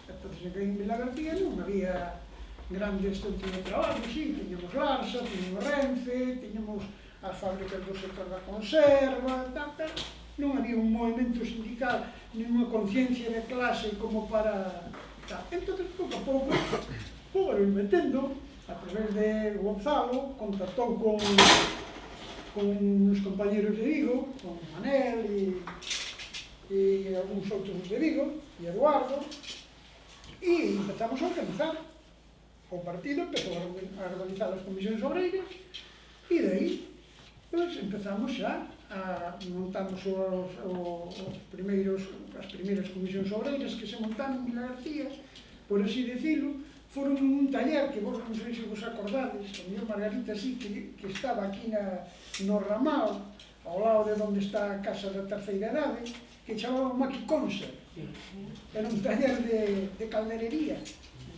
Speaker 4: Entón, aquí en Vilagarcía non había grandes centros de traballo, sí, tiñamos Larsa, tiñamos Renfe, tiñamos as fábricas do sector da conserva, tal, pero non había un movimento sindical, nin unha conciencia de clase como para... Tal. Entón, pouco a pouco, foron metendo, a través de Gonzalo, contactou con uns compañeros de Vigo, con Manel e algúns outros de Vigo, e Eduardo, e empezamos a organizar. O partido empezou a organizar as comisións obreiras, e daí pues, empezamos xa a montamos as primeiras comisións obreiras que se montaron en Vilagarcía, por así decirlo. Foron un taller que vos non sei se vos acordades, o meu Margarita sí, que estaba aquí no Ramal, ao lado de onde está a Casa da Terceira Edade, que chamaba Maqui Conser. Era un taller de calderería.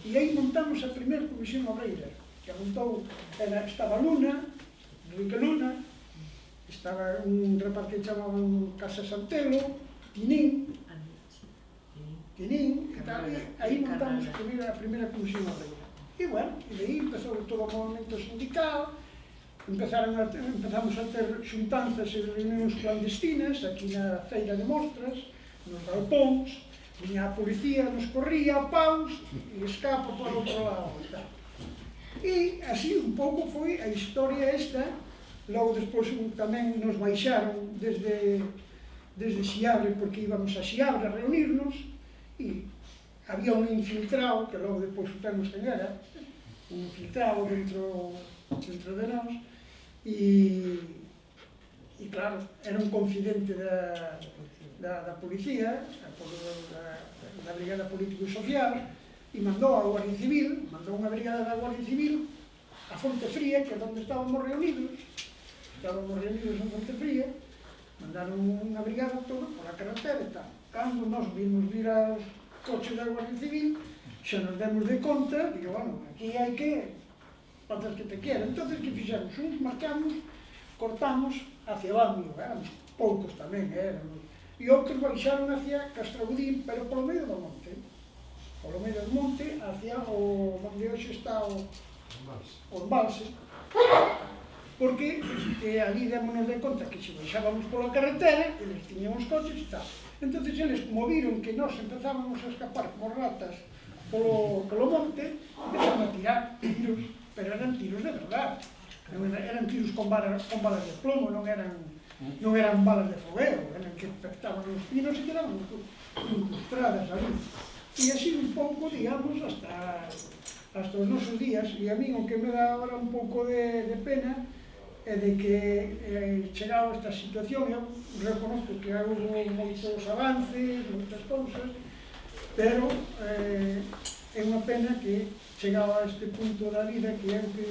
Speaker 4: E aí montamos a primeira comisión obreira, que montou, estaba Luna, Enrique Luna, estaba un rapaz que chamaban Casa Santelo, Tinín, e tal, e aí montamos a primeira comisión obreira. E bueno, e daí empezou todo o movimento sindical, empezamos a ter xuntanzas e reunións clandestinas aquí na feira de mostras, nos galpóns, viña a policía, nos corría a paus e escapa por outro lado. E así un pouco foi a historia esta. Logo despois tamén nos baixaron desde Xiabre, porque íbamos a Xiabre a reunirnos, e había un infiltrado, que logo depois supemos quen era, un infiltrado dentro de nós, e claro, era un confidente da policía, da Brigada Político e Social, e mandou a Guardia Civil, mandou unha brigada da Guardia Civil a Fonte Fría, que é onde estábamos reunidos en Fonte Fría, mandaron unha brigada toda por a carretera e tal. Cando nos vimos vir aos coches da Guardia Civil, xa nos demos de conta, digo, bueno, aquí hai que facer que te quera. Entón, que fixemos? Uns marcamos, cortamos hacia o Ámbio, éramos poucos tamén, éramos, e outros baixaron hacia Castragudín, pero polo medio do monte, hacia onde hoxe está o embalse, porque ali démonos de conta que se baixábamos pola carretera, eles tiñan os coches e tal. Entón, eles, como viron que nós empezábamos a escapar como ratas polo monte, empezaron a tirar tiros, pero eran tiros de verdade. Eran tiros con balas de plomo, non eran balas de fogueo, eran que pectaban os pinos e quedaban incrustadas ali. E así un pouco, digamos, hasta os nosos días. E a mí o que me dá agora un pouco de pena é de que chegado a esta situación, eu reconozco que houve moitos avances, moitas cousas, pero é unha pena que chegado a este punto da vida que eu que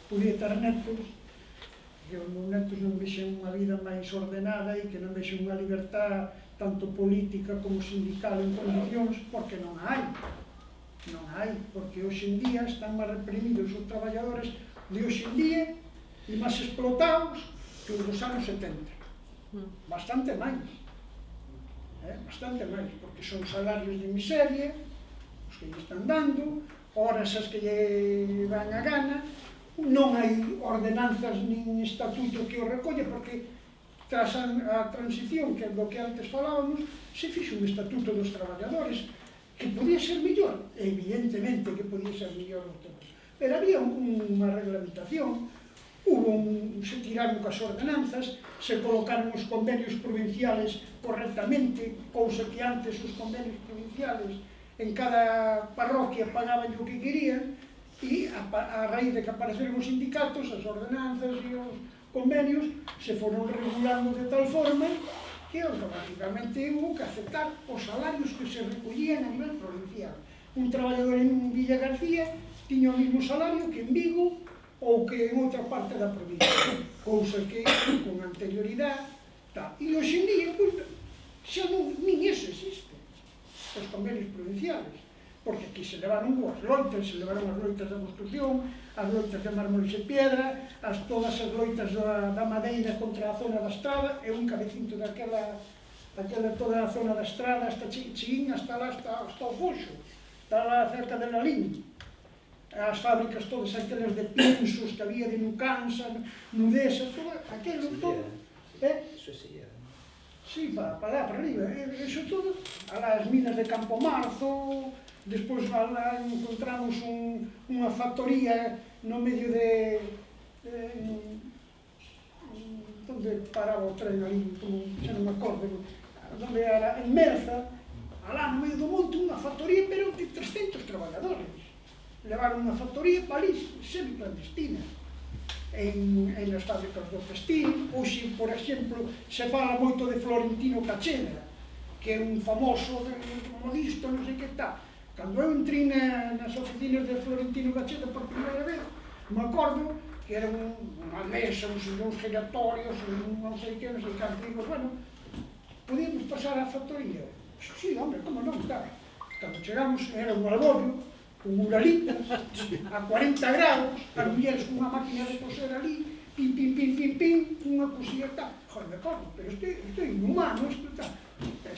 Speaker 4: podía ter netos, que os meus netos non vexen unha vida máis ordenada e que non vexen unha libertad tanto política como sindical en condicións, porque non hai. Non hai, porque hoxe en día están máis reprimidos os traballadores de hoxe en día e máis explotados que os dos anos 70. Bastante máis. Bastante máis, porque son salarios de miseria, os que lle están dando, horas as que lle van a gana, non hai ordenanzas nin estatuto que o recolle, porque tras a transición, que é do que antes falábamos, se fixo un estatuto dos traballadores, que podía ser mellor, evidentemente que podía ser mellor os temas, pero había unha reglamentación, se tiraron cas ordenanzas, se colocaron os convenios provinciales correctamente, cousa que antes os convenios provinciales en cada parroquia pagaban o que querían, e a raíz de que apareceron os sindicatos, as ordenanzas e os convenios se foron regulando de tal forma que automáticamente hubo que aceptar os salarios que se recollían a nivel provincial. Un traballador en Villa García tiña o mesmo salario que en Vigo ou que en outra parte da provincia, cousa que con anterioridade tal. E hoxe en día, xa nin eso existe, os convenios provinciales, porque aquí se levaron as loitas, se levaron as loitas da construcción, as loitas de mármoles e piedra, todas as loitas da madeira contra a zona da estrada, e un cabecinto daquela toda a zona da estrada, hasta Chiín, hasta lá, hasta o Foxo, está lá cerca de Lalín. As fábricas todas aquelas de pinsos que había de Nucansa, Nudesa, todo aquilo, todo.
Speaker 2: Eso é Silleda, non?
Speaker 4: Sí, para lá, para arriba, eso todo. Alá as minas de Campo Marzo, despois alá encontramos unha factoría no medio de onde paraba o tren ali, xa non me acordo, onde era, en Merza, alá no medio do monte, unha factoría, pero de 300 traballadores. Levaron unha factoría para ali, semi-clandestina, en as fábricas do textil. Hoxe, por exemplo, se fala moito de Florentino Cacheda, que é un famoso modista, non sei que tal. Cando eu entrei nas oficinas de Florentino Cacheda por primeira vez, me acordo que era unha mesa, uns giratorios, non sei que, non sei que, digo, bueno, podíamos pasar á factoría. Sí, hombre, como non, claro. Cando chegamos, era un alborio, con muralitas, a 40 graus, as mulleres con unha máquina de coser ali, pim, pim, pim, pim, pim, unha cosilla tal. Joder, me acordo, pero isto é inhumano, isto tal.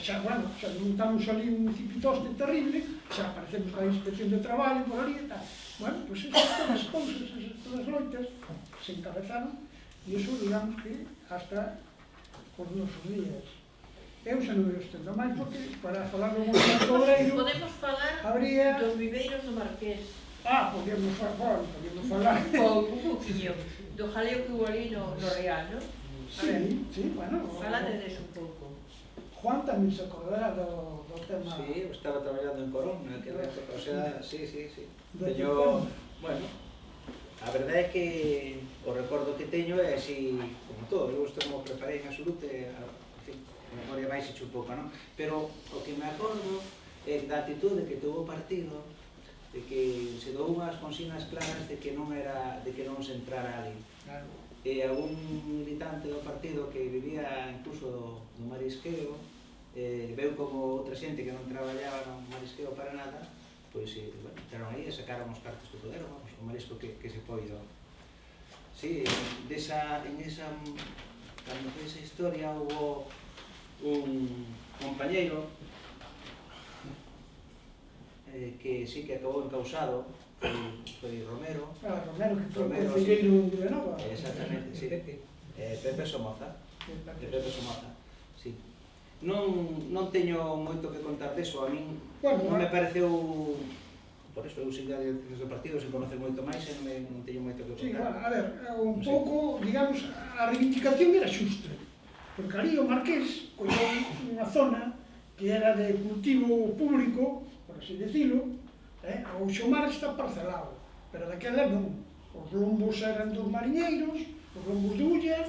Speaker 4: Xa, bueno, xa montamos ali un cipitoste terrible, xa aparecemos a inspección de traballo por ali e tal. Bueno, pois todas as cousas, todas as loitas, se encabezaron, e iso, digamos que, hasta por nosos días. Eu xa non me estendo máis, porque para falar do movimento obreiro
Speaker 1: Podemos falar
Speaker 4: habría...
Speaker 1: dos viveiros do Marqués.
Speaker 4: Podíamos falar...
Speaker 1: Un pouquinho do jaleo que hubo ali no Real, non?
Speaker 4: Sí, bueno...
Speaker 1: Falate deso un pouco.
Speaker 4: Juan tamén se acordará do tema...
Speaker 2: Sí, eu estaba traballando en Corón, naquela época, o sea, sí.
Speaker 4: Teño,
Speaker 2: bueno, a verdade é que o recordo que teño é así, como todo, eu isto como preparei en absoluto, en fin, a memoria máis hecho un pouco, non? Pero o que me acordo é da actitude que tuvo o partido, de que se dou unhas consignas claras de que non se entrara ali.
Speaker 4: Claro.
Speaker 2: E algún militante do partido que vivía incluso do marisqueo, veu como outra xente que non traballaba no marisqueo para nada, pois bueno, entraron aí e sacaron os cartos que poderon, vamos, o marisco que se foi do... Sí, en esa historia hubo un compañeiro que sí que acabou encausado, foi Romero.
Speaker 4: Romero, que foi o concelleiro de Nova.
Speaker 2: Exactamente, sí. Pepe Somoza. Sí. Non teño moito que contar deso, a min non me pareceu... Por eso, eu sin desde o partido, se conoce moito máis e non teño moito que contar.
Speaker 4: Sí, bueno, a ver, un pouco, digamos, a reivindicación era xusta, porque ali o Marqués colleu unha zona que era de cultivo público, por así decirlo, o Xomar está parcelado, pero daquela non. Os lombos eran dos mariñeiros, os lombos de Ulla,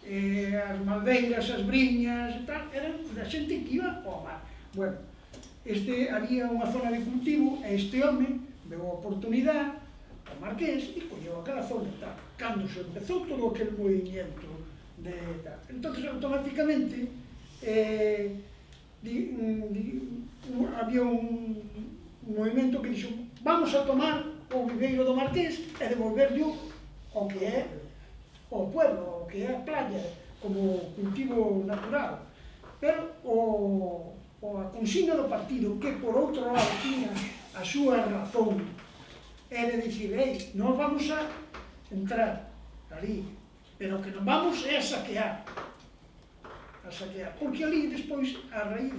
Speaker 4: as maldeiras, as briñas e tal, eran da xente que iba ao mar. Bueno, había unha zona de cultivo e este home veu a oportunidade, o Marqués e colleu aquela zona e tal. Cando se empezou todo aquel movimiento de tal. Entonces, automáticamente, había un movimento que dixo vamos a tomar o viveiro do Marqués e devolverlo ao que é o pueblo, ao que é a playa, como cultivo natural. Pero a consigna do partido, que por outro lado tiña a súa razón, era dicir, nós vamos a entrar ali, pero que non vamos é a saquear. Porque ali, despois, a raíz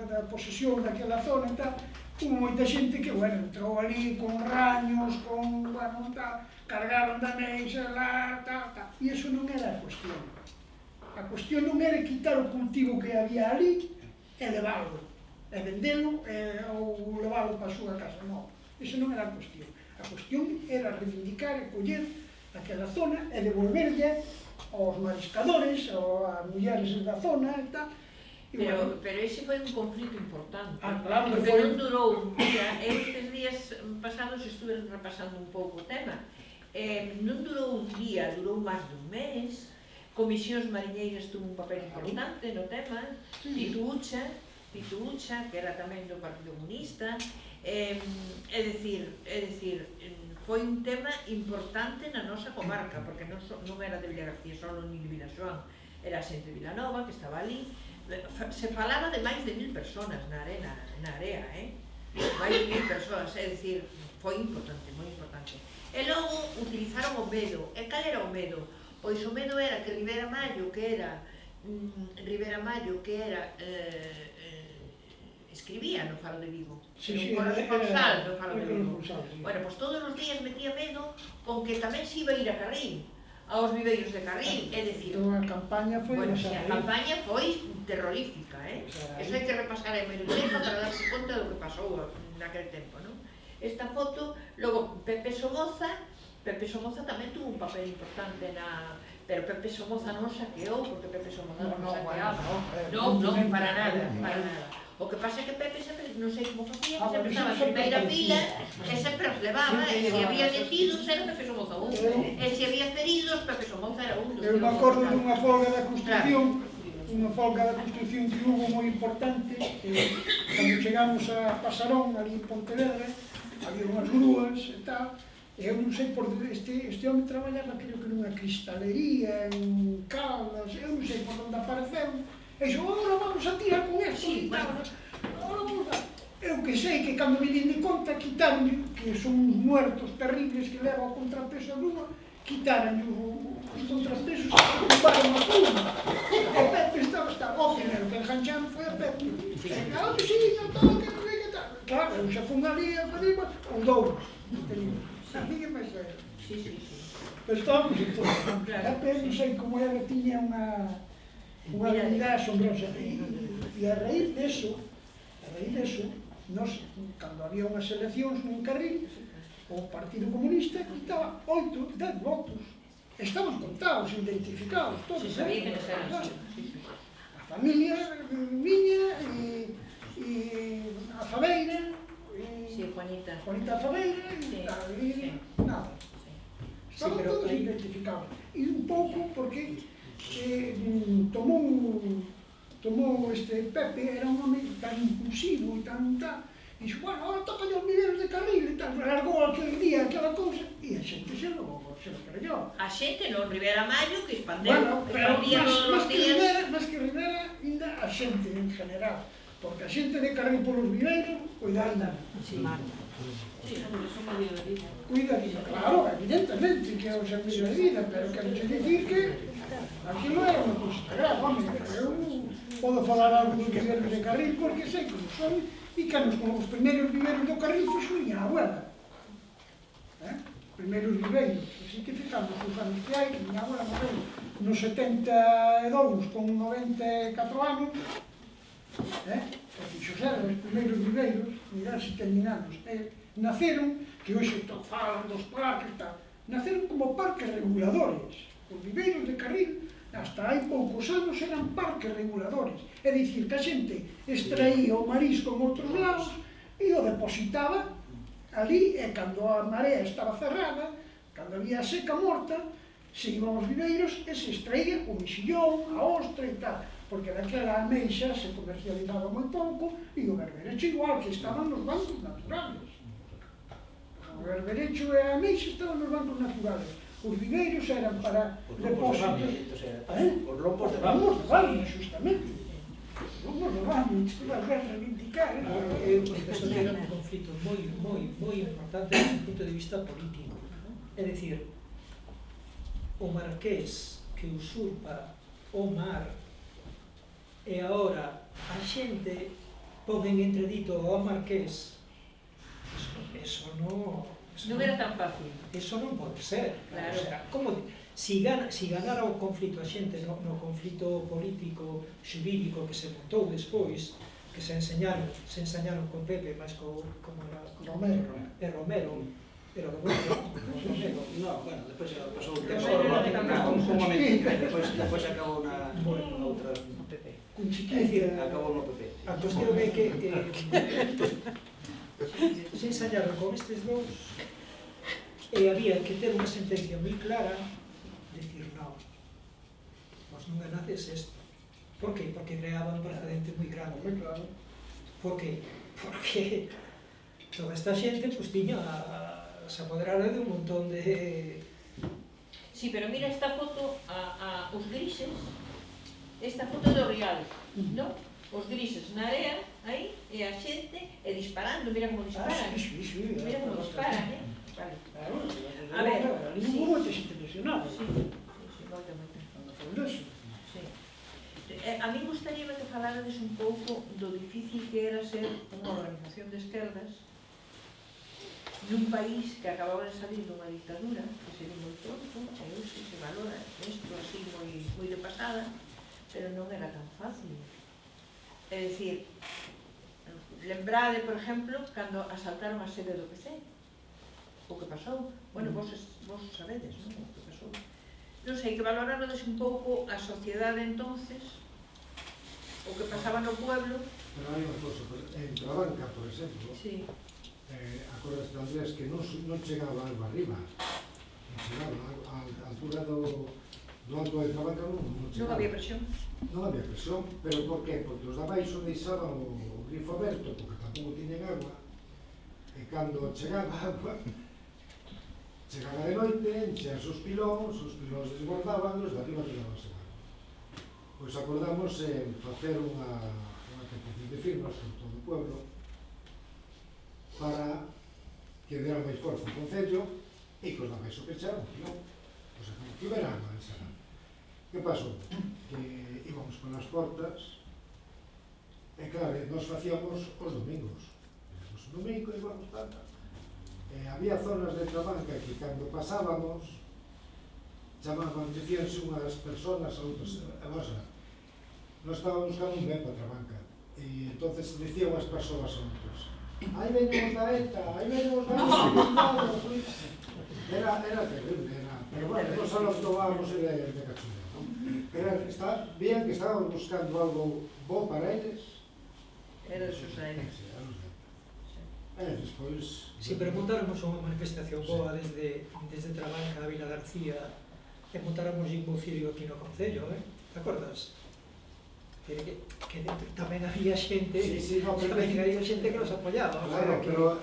Speaker 4: da posesión daquela zona e tal, hubo moita xente que, entrou ali con raños, cargaron da mesa, tal. E iso non era a cuestión. A cuestión non era quitar o cultivo que había ali e leválo, e vendelo ou leválo para a súa casa, non. Iso non era a cuestión. A cuestión era reivindicar e coller aquela zona e devolverlle aos mariscadores, ás mulleres da zona e tal.
Speaker 1: Pero ese foi un conflito importante,
Speaker 4: claro,
Speaker 1: porque non durou un día. Estes días pasados estuve repasando un pouco o tema. Non durou un día, durou máis dun mes. Comisións Mariñeiras tuvo un papel importante no tema. Tito Ucha, que era tamén do Partido Comunista. É dicir, foi un tema importante na nosa comarca, porque non era de Vilagarcía solo ni de Vilaxoán, era a xente de Vilanova que estaba ali. Se falaba de máis de 1000 personas na area, máis de 1000 personas, é dicir, foi importante, moi importante. E logo utilizaron o medo. E cal era o medo? Pois o medo era que Rivera Mayo, que era escribía no Faro de Vigo, un corresponsal no Faro de Vigo. Bueno, pois todos os días metía medo con que tamén se iba a ir a Carril, aos viveiros de Carril, é dicir...
Speaker 4: A campaña foi...
Speaker 1: A campaña foi terrorífica, Eso hai que repasar a hemeroteca para darse conta do que pasou naquele tempo, non? Esta foto, logo Pepe Somoza tamén tuvo un papel importante pero Pepe Somoza non saqueou, porque Pepe Somoza non saqueaba. Non, para nada. O que pasa é que Pepe sempre, non sei como facía, sempre estaba en primeira fila e sempre os levaba, e se había detidos era Pepe Somoza un, e se había feridos, Pepe Somoza era un.
Speaker 4: Eu me acordo dunha folga da construcción, que hubo moi importante, cando chegamos a Pasarón, ali en Pontevedra, había unhas grúas e tal, e eu non sei por este home traballaba, creo que nunha cristalería, en Caldas, eu non sei por onde apareceu, e dixo, ahora vamos a tirar con esto, e tal, ahora vamos a... Eu que sei que cando me din de conta, quitaron, que son uns muertos terribles que leva o contrapeso a grúa, quitaron os contrapesos e ocuparon a pluma. E Pepe estaba o primeiro que engancharon foi a Pepe. E claro que sí, que non sei que tal. Claro, eu xa fun ali a pedir os dous. A mí que máis era.
Speaker 1: Sí.
Speaker 4: Pero estábamos en todo. Pepe, non sei como era, tiña unha habilidade asombrosa. E a raíz deso, nos, cando había unhas eleccións nun Carril, o Partido Comunista quitaba 8, 10 votos. Estaban contados, identificados, todos.
Speaker 1: Se sabía que non eran así.
Speaker 4: A familia miña e a Fabeira, Juanita Fabeira, e nada. Estaban todos identificados. E un pouco porque tomou este Pepe, era un home tan impulsivo e tan tal, e dixo, bueno, ahora toca os viveiros de Carril e tal, largou aquel día aquela cousa, e a xente se lo creyó.
Speaker 1: A xente non, Rivera Mayo, que expandeu,
Speaker 4: bueno, pero
Speaker 1: máis
Speaker 4: que Rivera, ainda a xente en general, porque a xente de Carril polos viveiros, cuidado. Cuidadito, claro, evidentemente que é o seu medio de vida, pero quero dicir que aquilo é unha cousa sagrada, home, eu podo falar algo dos viveiros de Carril porque sei como son, e que os primeiros viveiros do Carril foi miña abuela. Os primeiros viveiros, así que ficamos os anos que hai, miña abuela morreu nos 72 con 94 anos, e fixo ser os primeiros viveiros, mirad se teñen anos, naceron, que hoxe falan dos parques, naceron como parques reguladores. Os viveiros de Carril, hasta hai poucos anos, eran parques reguladores. É dicir, que a xente extraía o marisco en outros lados e o depositaba ali, e cando a marea estaba cerrada, cando había seca morta, se iban aos viveiros e se extraía o mexillón, a ostra e tal, porque daquela ameixa se comercializaba moi pouco e o berberecho igual, que estaban nos bancos naturales. O berberecho e a ameixa estaban nos bancos naturales. Os viveiros eran para depósitos.
Speaker 2: Os lompos de
Speaker 4: Os
Speaker 2: vamos.
Speaker 4: lompos de baño, justamente. Os lompos de baño, isto vai a reivindicar.
Speaker 3: Eu penso que era un conflito moi importante desde o punto de vista político. É dicir, o marqués que usurpa o mar e agora a xente pon en entredito ao marqués, eso
Speaker 1: Non era tan fácil.
Speaker 3: Eso non pode ser.
Speaker 1: Claro.
Speaker 3: O sea, como si ganara o conflito a xente no conflito político, xurídico que se montou despois, que se ensañaron con Pepe, máis como era Romero, pero que bueno, Romero.
Speaker 2: No, bueno, despois pasou un
Speaker 1: Pero
Speaker 2: tempo,
Speaker 1: non era tan
Speaker 2: un momento, despois acabou na outra,
Speaker 4: Con
Speaker 3: É dicir,
Speaker 2: acabou no PP.
Speaker 3: a cuestión é que se ensañaron con estes dous e había que ter unha sentencia moi clara, decir, non, vos non ganades isto. Por que? Porque creaba un precedente moi grande. Por que? Porque toda esta xente pues, tiña se apoderara de un montón de...
Speaker 1: Sí, pero mira esta foto, os grises, esta foto do Rial, non? Os grises na area, aí, e a xente, e disparando, mira como disparan. Mira como disparan, Vale. A ver,
Speaker 4: ali hubo moita xente lesionada.
Speaker 1: Sí, moita.
Speaker 4: Cando foi deso.
Speaker 1: Sí. A mí gustaría que falarades un pouco do difícil que era ser unha organización de esquerdas nun país que acababa de salir dunha dictadura, que sería moi pronto, e hoxe se valora isto así moi de pasada, pero non era tan fácil. É dicir, lembrade, por exemplo, cando asaltaron a sede do PC, o que pasou, bueno, vos sabedes, non? O que pasou. Non sei, que valorarades un pouco a sociedade entonces, o que pasaba no pueblo.
Speaker 8: Pero hai unha cosa, en Trabanca, por exemplo,
Speaker 1: Sí.
Speaker 8: acordas de Andrés que non chegaba algo arriba, non chegaba, a altura do alto de Trabanca non chegaba.
Speaker 1: Non había presión.
Speaker 8: Non había presión, pero por qué? Porque os de abaixo deixaban o grifo aberto, porque tampouco tiñen agua, e cando chegaba agua, chegaba de noite, encheanse os pilóns desbordaban, e os de arriba tirábanse agua. Pois acordamos en facer unha petición de firmas por todo o pueblo para que dera máis forza o Concello e que os de abaixo pecharan o pilón. O sea, que hubiera agua en Serán. Que pasou? Que íbamos polas portas e claro, nós facíamos os domingos. Íbamos o domingo e íbamos para. Había zonas de Trabanca que cando pasábamos chamaban, dicíanse unhas personas a outras, nós estábamos buscando un ben para Trabanca e entonces dicían as persoas a outras, aí veñemos da ETA, aí veñemos da ETA. Era terrible, pero bueno, nos los tomábamos de cachondeo. Veían que estábamos buscando algo bo para eles.
Speaker 1: Era de sus aéreos.
Speaker 8: Despois...
Speaker 3: Si preguntáramos unha manifestación boa desde Trabanca a Vila García e montáramos un concilio aquí no Concello, te acordas? Que dentro tamén había xente, tamén había xente que nos apoyaba.
Speaker 8: Claro, pero...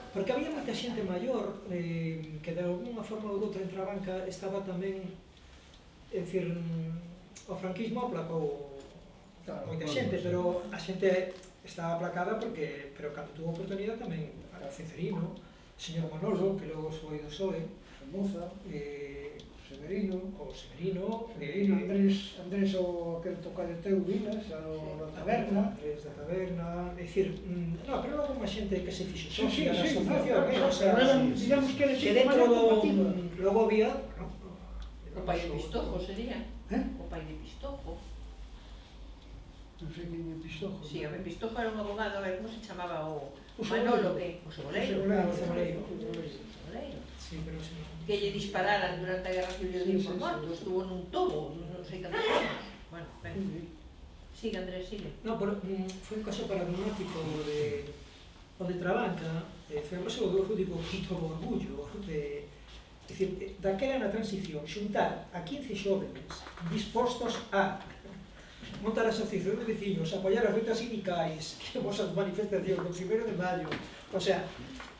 Speaker 3: Porque había moita xente maior que de alguna forma ou doutra en Trabanca estaba tamén, é dicir, o franquismo aplacou moita xente, pero a xente estaba aplacada porque, pero cando tuvo oportunidade tamén a Ceferino, o señor Manolo, que logo foi do PSOE,
Speaker 4: Somoza, Severino, Andrés o que toca de teu Vilas, a taberna.
Speaker 3: Andrés da taberna, é dicir, no, pero logo unha xente que se fixo
Speaker 4: Sí,
Speaker 3: socia da asociación,
Speaker 4: o sea, digamos que
Speaker 3: que dentro do... Logo había...
Speaker 1: O pai de Pistojo sería. O pai de Pistojo.
Speaker 4: Non sei quen é Pistojo.
Speaker 1: Sí, a ver, Pistojo era un abogado, a ver, como se chamaba o Manolo, que? O Seboleiro.
Speaker 3: O Seboleiro. Sí, pero sí.
Speaker 1: Que lle dispararan durante a Guerra Civil de por morto, estuvo nun tobo, non sei cantos anos. Bueno, ben. Sigue, Andrés, sigue.
Speaker 3: No, pero foi un caso paradigmático de o de Trabanca, foi o que eu digo con todo orgullo, dicir, daquela na transición, xuntar a 15 xóvenes dispostos a montar a asociación de vecinos, apoiar as rutas sindicais, que vos as manifestacións do 1 de maio, o sea,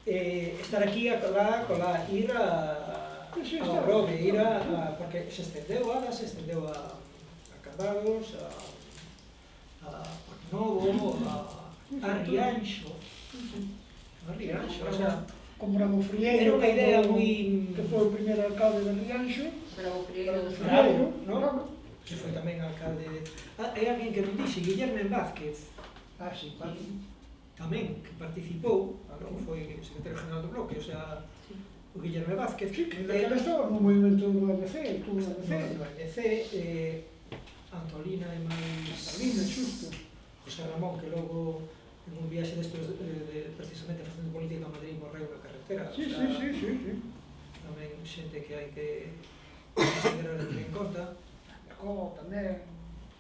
Speaker 3: estar aquí a colar, ir ao Robe, ir porque se estendeu a Cambados, a Portnovo, a Rianxo, o sea,
Speaker 4: Como Bravo Frieiro,
Speaker 3: era unha idea moi...
Speaker 4: que foi o primeiro alcalde de Rianxo,
Speaker 1: Bravo Frieiro do
Speaker 3: Bravo, ¿no? Que foi tamén alcalde de... É alguén que non dixe, Guillermo Vázquez,
Speaker 4: sí,
Speaker 3: tamén, que participou, foi secretario general do Bloque, o sea, o Guillermo Vázquez,
Speaker 4: que daquela estaba no movimento do ABC, tú no ABC.
Speaker 3: No ABC, Antolina e máis...
Speaker 4: Antolina, xusto.
Speaker 3: José Ramón, que logo en un viaxe despois precisamente facendo política a Madrid morreu na carretera.
Speaker 4: Sí.
Speaker 3: Tamén xente que hai que considerar e ter en conta.
Speaker 4: Deco tamén.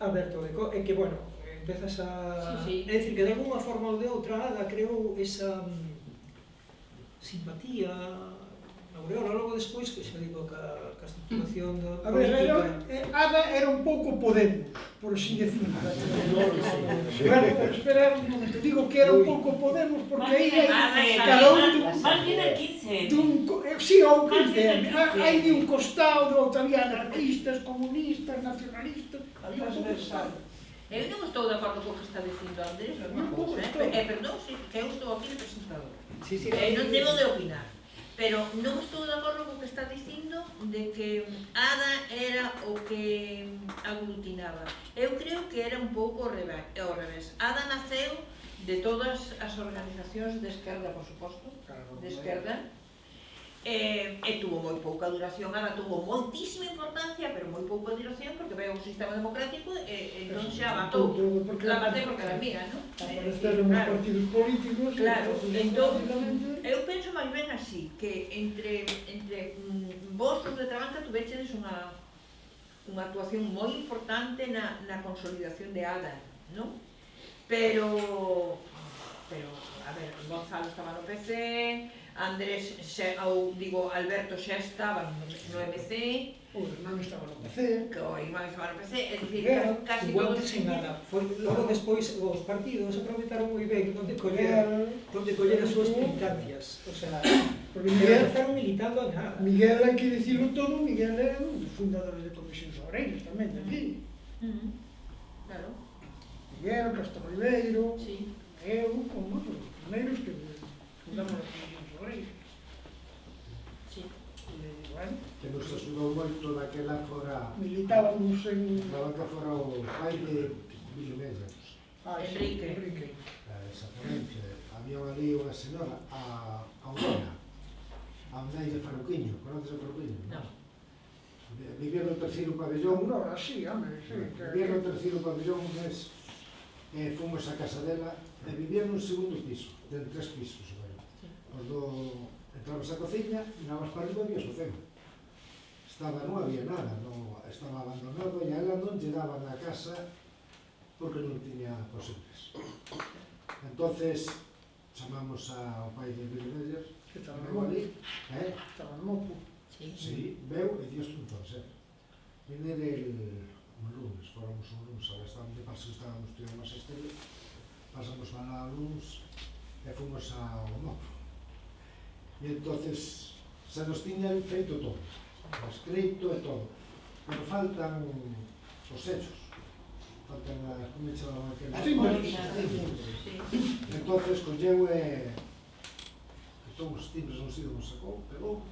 Speaker 3: Alberto Deco, é que, bueno, empezas a...
Speaker 1: Sí.
Speaker 3: É dicir, que de alguna forma ou de outra Ada creou esa simpatía, aureola, logo despois, que xa digo, ca estructuración da
Speaker 4: A ver,
Speaker 3: política...
Speaker 4: Ada era un pouco Podemos, por así decirlo. Bueno, espera un momento, digo que era un pouco Podemos porque aí hai cada un
Speaker 7: Más bien el 15.
Speaker 4: sí, ao 15, hai de un costado, do outro había anarquistas, comunistas, nacionalistas, había un pouco de todo.
Speaker 1: Eu non estou de acordo co que está dicindo Andrés, perdón, que eu estou aquí de presentador. Non debo de opinar. Pero non estou de acordo co que está dicindo de que Ada era o que aglutinaba. Eu creo que era un pouco ao revés. Ada naceu de todas as organizacións de esquerda, por suposto, de esquerda, e tuvo moi pouca duración. Ada tuvo moitísima importancia, pero moi pouca duración, porque veo o sistema democrático e non xa matou. La maté porque era amiga, non?
Speaker 4: Apareceron os partidos políticos.
Speaker 1: Claro, entón, eu penso máis ben así, que entre vos os de Trabanca tuvechedes unha actuación moi importante na consolidación de Ada, non? Pero, a ver, Gonzalo estaba no PC, Andrés, Alberto xa estaba no MC,
Speaker 4: O irmán estaba no PC.
Speaker 1: que o irmán estaba no PC, é dicir,
Speaker 3: Pero,
Speaker 1: casi
Speaker 3: igual
Speaker 1: todos...
Speaker 3: que sen nada, logo despois os partidos aproveitaron moi ben onde coller as súas militancias. O sea, porque Miguel estaban militando a nada.
Speaker 4: Miguel, hai que dicirlo todo, Miguel é un dos fundadores de Comisións Obreiras tamén, de aquí.
Speaker 1: Claro.
Speaker 4: Miguel, Castro Ribeiro,
Speaker 1: Sí.
Speaker 4: eu, como os primeiros que fundamos as Comisións Obreiras.
Speaker 1: Sí.
Speaker 4: Bueno,
Speaker 8: Que nos axudou moito daquela fora...
Speaker 4: militábamos en...
Speaker 8: Na banca fora o pai de Billy Mellers.
Speaker 1: Enrique.
Speaker 8: Exactamente. Había ali unha señora, a Aurora, a nai de Faruquiño. Conoces a Faruquiño?
Speaker 1: No.
Speaker 8: Vivía no terceiro pabellón.
Speaker 4: No, así, home, sí.
Speaker 8: Vivía no terceiro pabellón un mes. Fomos a casa dela e vivía nun segundo piso, de 3 pisos. Os do... Entrabas a cociña, mirabas para arriba e vías o ceo. Non había nada, estaba abandonado e a ela non lle daban a casa porque non tiña posibles. Entonces chamamos ao pai de Billy Mellers,
Speaker 4: Que estaba
Speaker 8: veu ali,
Speaker 4: Estaba no mopo.
Speaker 8: sí, veu e Dios un ser. Vine un lunes, fóramos un lunes, ahora estábamos de paso, estábamos estudiando magisterio, pasamos para o lunes e fomos ao mopo. E entonces se nos tiñan feito todo, escrito e todo, pero faltan os hechos, faltan como chamaban aqueles entonces colleu e todos os timbres non sido nos sacou, pegou,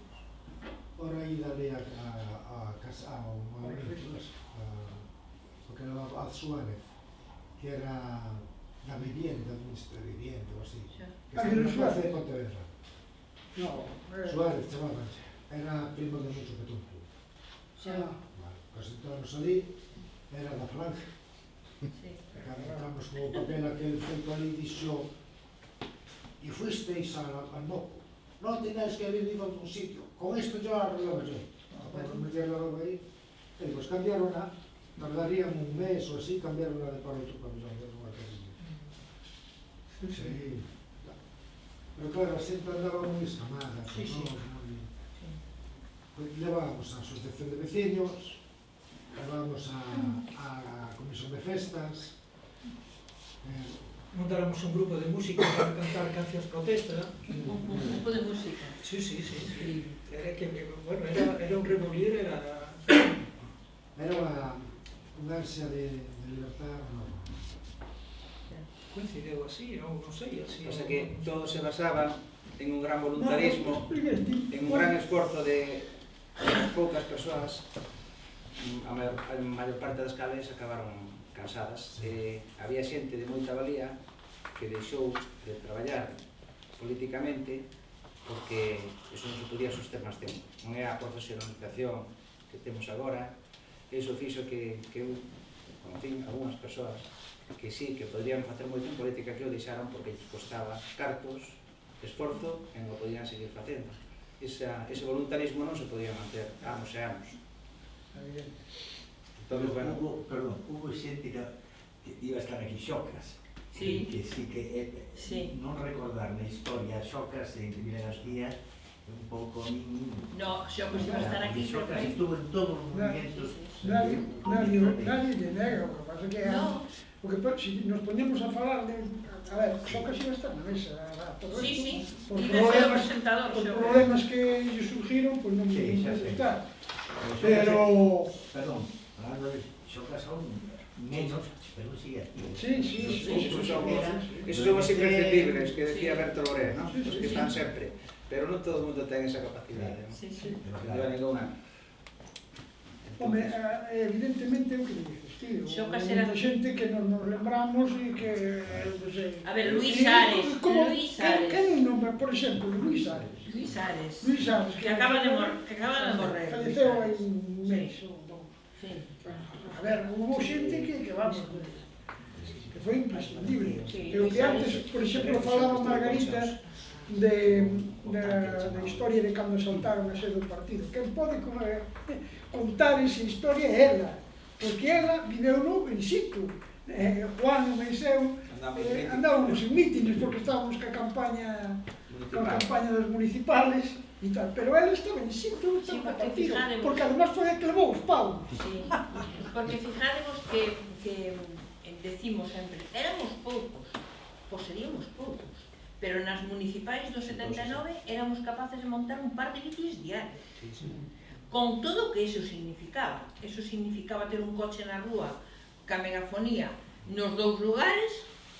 Speaker 8: ora aí dale a casa ao movimento, porque era a Suárez, que era da vivienda, do Ministro de Vivienda ou así, que está na plaza de Pontevedra.
Speaker 4: No,
Speaker 8: Suárez chamaban, era primo de Mucho Petón. Pois entramos ali, era da Falange. E cando entramos con o papel aquel feito ali, dixo, e fuisteis al mopo, non tenéis que haber ido a un sitio, con isto yo arreglaba yo. Para meter la roba aí, e pues cambiaron tardarían un mes ou así, cambiaron de para outro pabellón, de unha casilla. Sí. Pero claro, a xente andaba moi escamada,
Speaker 3: Sí, sí.
Speaker 8: Levábamos a asociación de veciños, levábamos a comisión de festas,
Speaker 3: Montáramos un grupo de música para cantar cancións protesta.
Speaker 1: Un grupo de música.
Speaker 3: Sí. Era que, bueno, era un rebulir, era
Speaker 8: unha ansia de libertad enorme.
Speaker 3: coincideu así, non sei, así.
Speaker 2: O sea que todo se basaba en un gran voluntarismo, en un gran esforzo de poucas persoas. A maior parte das cales acabaron cansadas. Había xente de moita valía que deixou de traballar políticamente porque eso non se podía soster máis tempo. Non é a profesionalización que temos agora, iso fixo que eu conocí algunhas persoas que sí, que podrían facer moito en política, que o deixaran porque lles costaba cartos, esforzo, e non o podían seguir facendo. Ese voluntarismo non se podía manter anos e anos. Entonces, bueno,
Speaker 6: Hubo xente que iba a estar aquí, Xocas.
Speaker 1: Sí.
Speaker 6: Que sí que non recordar na historia Xocas en primeiras días un pouco a min.
Speaker 1: No, Xocas iba a estar aquí.
Speaker 6: Xocas estuvo en todos os movimientos.
Speaker 4: Nadie lle nega, o que pasa que o que si nos poñemos a falar de, a ver, Xocas iba a estar na mesa, todo
Speaker 1: Sí,
Speaker 4: isto,
Speaker 1: iba a ser o presentador.
Speaker 4: por problemas que lle surgiron, pois non
Speaker 6: Sí, xa
Speaker 4: pude
Speaker 6: sei.
Speaker 4: estar. Pero
Speaker 6: Perdón, hablando de Xocas son menos, pero sigue aquí.
Speaker 4: sí.
Speaker 2: esos son os imprescindibles que decía Bertolt Brecht, ¿no? Os que están sempre. Pero non todo o mundo ten esa capacidade, ¿no?
Speaker 1: Sí.
Speaker 2: Non lleva ninguna.
Speaker 4: Home, evidentemente o que dices, tío,
Speaker 1: Xocas
Speaker 4: hai
Speaker 1: era-
Speaker 4: moita xente que non nos lembramos e que, non sei.
Speaker 1: A ver, Luis Ares, Luis Ares.
Speaker 4: Quen non, por exemplo, Luis Ares.
Speaker 1: Luis Ares.
Speaker 4: Luis Ares,
Speaker 1: Que acaba de morrer.
Speaker 4: Falleceu hai un mes ou dous.
Speaker 1: Sí.
Speaker 4: A ver, hubo xente que vamos, que foi imprescindible.
Speaker 1: Sí,
Speaker 4: Que o que antes, por exemplo, falaba Margarita da historia de cando saltaron a ser do partido. Quen pode contar esa historia é ela, porque ela viveu no in situ. Juan e eu andábamos en mítines porque estábamos ca campaña das municipales e tal, pero ela estaba in situ,
Speaker 1: Sí,
Speaker 4: estaba no
Speaker 1: porque
Speaker 4: partido,
Speaker 1: fijademos.
Speaker 4: porque además foi a que levou os pavos.
Speaker 1: Sí, porque fijademos que decimos sempre, éramos poucos, pois seríamos poucos, pero nas municipais do 79 éramos capaces de montar un par de bicis diarios. Con todo o que eso significaba. Eso significaba ter un coche na rúa ca megafonía nos dous lugares,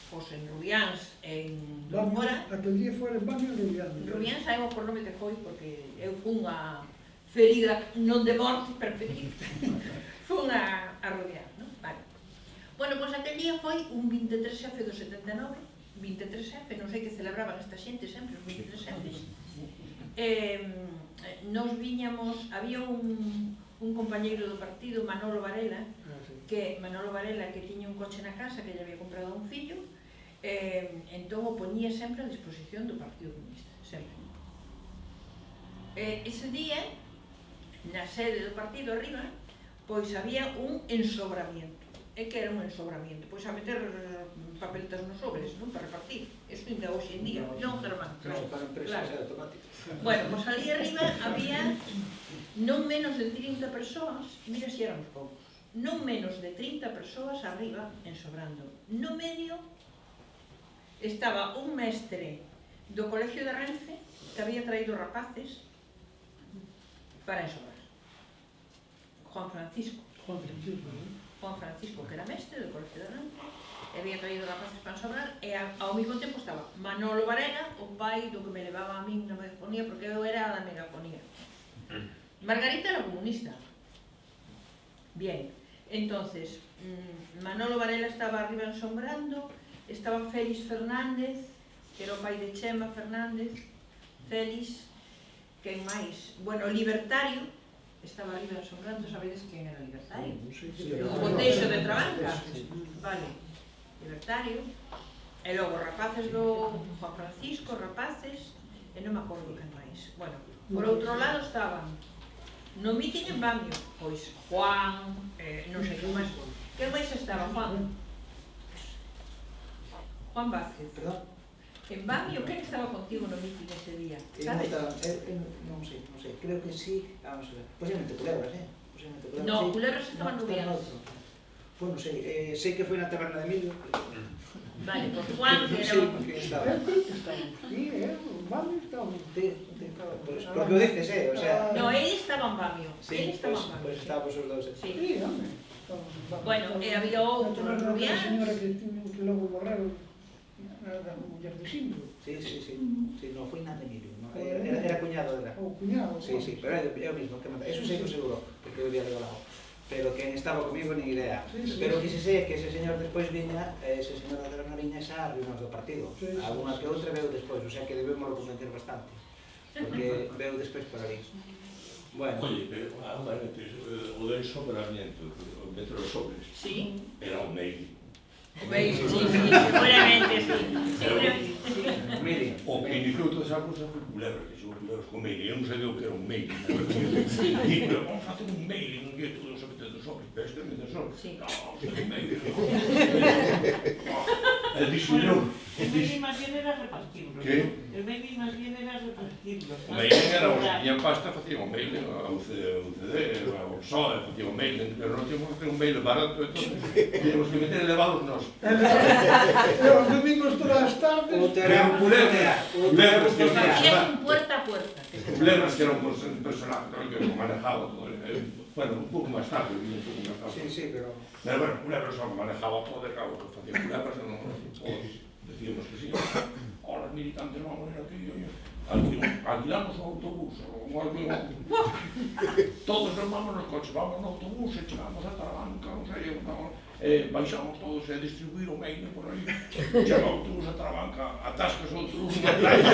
Speaker 1: pois en Rubiáns e en Fora.
Speaker 4: Aquel día foi en Bamio e Rubiáns.
Speaker 1: Rubiáns sabemos por nome que foi, porque eu fui unha ferida non de morte, pero ferida. Fui a Rubiáns, non? Vale. Bueno, pois aquel día foi un 23F do 79, 23F, non sei que celebraban esta xente sempre, os 23F. Nos viñamos, había un compañeiro do partido, Manolo Varela, que tiña un coche na casa que lle había comprado a un fillo, entón o poñía sempre a disposición do Partido Comunista, sempre. Ese día, na sede do partido arriba, pois había un ensobramiento. E que era un ensobramiento? Pois a meter papeletas nos sobres, non? Para repartir. Eso ainda hoxe en día, non, Germán?
Speaker 2: Claro, para empresas é automático.
Speaker 1: Bueno, pois ali arriba había non menos de 30 persoas, mira se éramos poucos, non menos de 30 persoas arriba ensobrando. No medio estaba un mestre do Colegio de Renfe que había traído rapaces para ensobrar. Juan Francisco, que era mestre do Colegio de Renfe, e había traído rapaces para ensobrar, e ao mesmo tempo estaba Manolo Varela, o pai do que me levaba a min na megafonía, porque eu era a da megafonía. Margarita era comunista. Bien, entonces, Manolo Varela estaba arriba ensombrando, estaba Félix Fernández, que era o pai de Chema Fernández, Félix, quen máis? Bueno, Libertario, estaba arriba ensombrando, sabedes quen era Libertario? O Boteixo de Trabanca. Vale, Libertario. E logo rapaces do Juan Francisco, rapaces, e non me acordo quen máis. Bueno, por outro lado estaban no mitin en Bamio, pois Juan, non sei quen máis. Quen máis estaba? Juan Vázquez. En Bamio, quen estaba contigo no mitin ese día?
Speaker 2: Non
Speaker 1: Sabes?
Speaker 2: sei, creo que sí, vamos a ver, posiblemente Culebras, posiblemente Culebras,
Speaker 1: No,
Speaker 2: sí.
Speaker 1: Culebras estaba en Rubiáns.
Speaker 2: Bueno, sei que foi na taberna de Emilio.
Speaker 1: Vale, por Juan, que era
Speaker 2: Sí,
Speaker 1: un...
Speaker 2: porque estaba.
Speaker 4: Eu creo que estábamos, sí, vale, estábamos.
Speaker 2: Porque o dices, o sea...
Speaker 1: No, él estaba en Bamio.
Speaker 2: Sí,
Speaker 1: Él estaba
Speaker 2: pues,
Speaker 1: en Bamio.
Speaker 2: pues estábamos os dous.
Speaker 1: Sí.
Speaker 4: Sí, home, estábamos, vamos.
Speaker 1: Bueno, había outro en
Speaker 4: Outra
Speaker 1: Rubiáns.
Speaker 4: señora que logo morreu, da muller de Sindro,
Speaker 2: Sí, no foi nada de Emilio, no, era cuñado dela.
Speaker 4: o cuñado.
Speaker 2: Sí, pero é o mismo que manda. Eso sei que seguro, porque eu había regalado. Pero quen estaba comigo nin idea.
Speaker 4: Sí.
Speaker 2: Pero que se sei que ese señor despois viña, ese señor da taberna viña xa a reunións do partido.
Speaker 4: Sí.
Speaker 2: Alguna que outra veu despois, o sea que debemos convencer bastante. Porque veu despois por ali. Bueno,
Speaker 9: Oye, pero o del sobramiento, o metro de sobres,
Speaker 1: Sí.
Speaker 9: era un mail.
Speaker 1: Veis, sí, seguramente, sí. Seguramente.
Speaker 2: Miri,
Speaker 9: O que inició toda esa cosa foi Culebras, que chegou Culebras con mail, e eu non sabía o que era un mail. E pero vamos a facer un mail, e non lle todo o meter dos sobres, pero este meter sobres.
Speaker 1: Sí.
Speaker 9: No, un mail, no. E dixo, non,
Speaker 7: El mail más bien era repartirlos.
Speaker 9: ¿Qué?
Speaker 7: El mail más bien era repartirlos.
Speaker 9: o mail era os que tiñan pasta, facían un mail, ao CD, ao PSOE, facían un mail, pero non tínhamos que facer un mail barato, entón, teníamos que meter elevados nós.
Speaker 4: Os domingos todas as tardes.
Speaker 9: Pero Culebras, que
Speaker 1: Hacías un puerta a puerta.
Speaker 9: Culebras que era un personaje que lo manejaba todo, bueno, un pouco máis tarde, un pouco máis tarde.
Speaker 2: sí, pero...
Speaker 9: Pero bueno, Culebras só manejaba todo de cabo, que facía Culebras, non todos decíamos que sí. Ahora os militantes vamos a aquí, alquilamos un autobús, todos nos vamos nos coches, vamos no autobús e chegamos a Talamanca, non sei, baixamos todos a distribuir o mail por aí, chega o autobús a Talamanca, atascas o autobús na praia,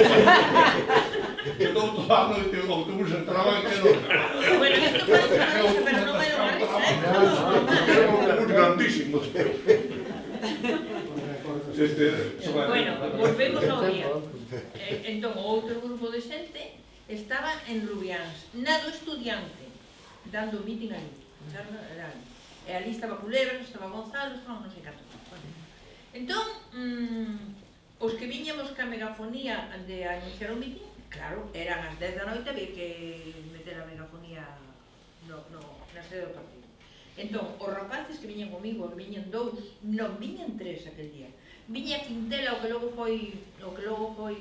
Speaker 9: e todo toda a noite o autobús en Talamanca e non.
Speaker 1: Bueno, esto fue un pero non era unha risa,
Speaker 9: Era un autobús grandísimo.
Speaker 1: Bueno, volvemos ao día. Entón, o outro grupo de xente estaba en Rubiáns, nado estudiante, dando o mitin ali. E ali estaba Culebras, estaba Gonzalo, estaba non sei canto. Entón, os que viñamos ca megafonía de anunciar o mitin, claro, eran as 10 da noite, había que meter a megafonía na sede do partido. Entón, os rapaces que viñan comigo, viñan 2, non, viñan 3 aquel día. Viña Quintela, o que logo foi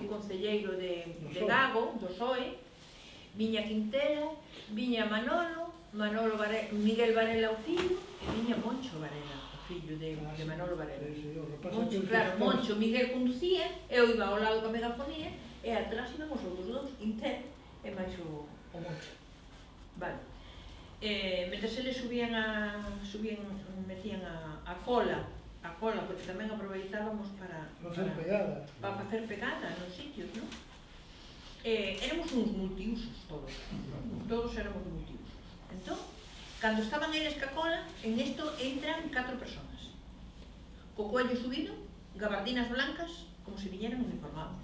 Speaker 1: concelleiro de Gago, do PSOE, viña Quintela, viña Manolo Miguel Varela o fillo, e viña Moncho Varela, o fillo de Manolo Varela. Moncho, claro, Moncho, Miguel conducía, eu iba ao lado da megafonía, e atrás iban os outros dous, Quintela e máis o Moncho. Vale. Mentres eles metían a cola, porque tamén aproveitábamos para facer pegada nos sitios, non? Éramos uns multiusos todos éramos multiusos. Entón, cando estaban eles ca cola, en isto entran 4 personas, co cuello subido, gabardinas blancas, como se viñeran uniformados.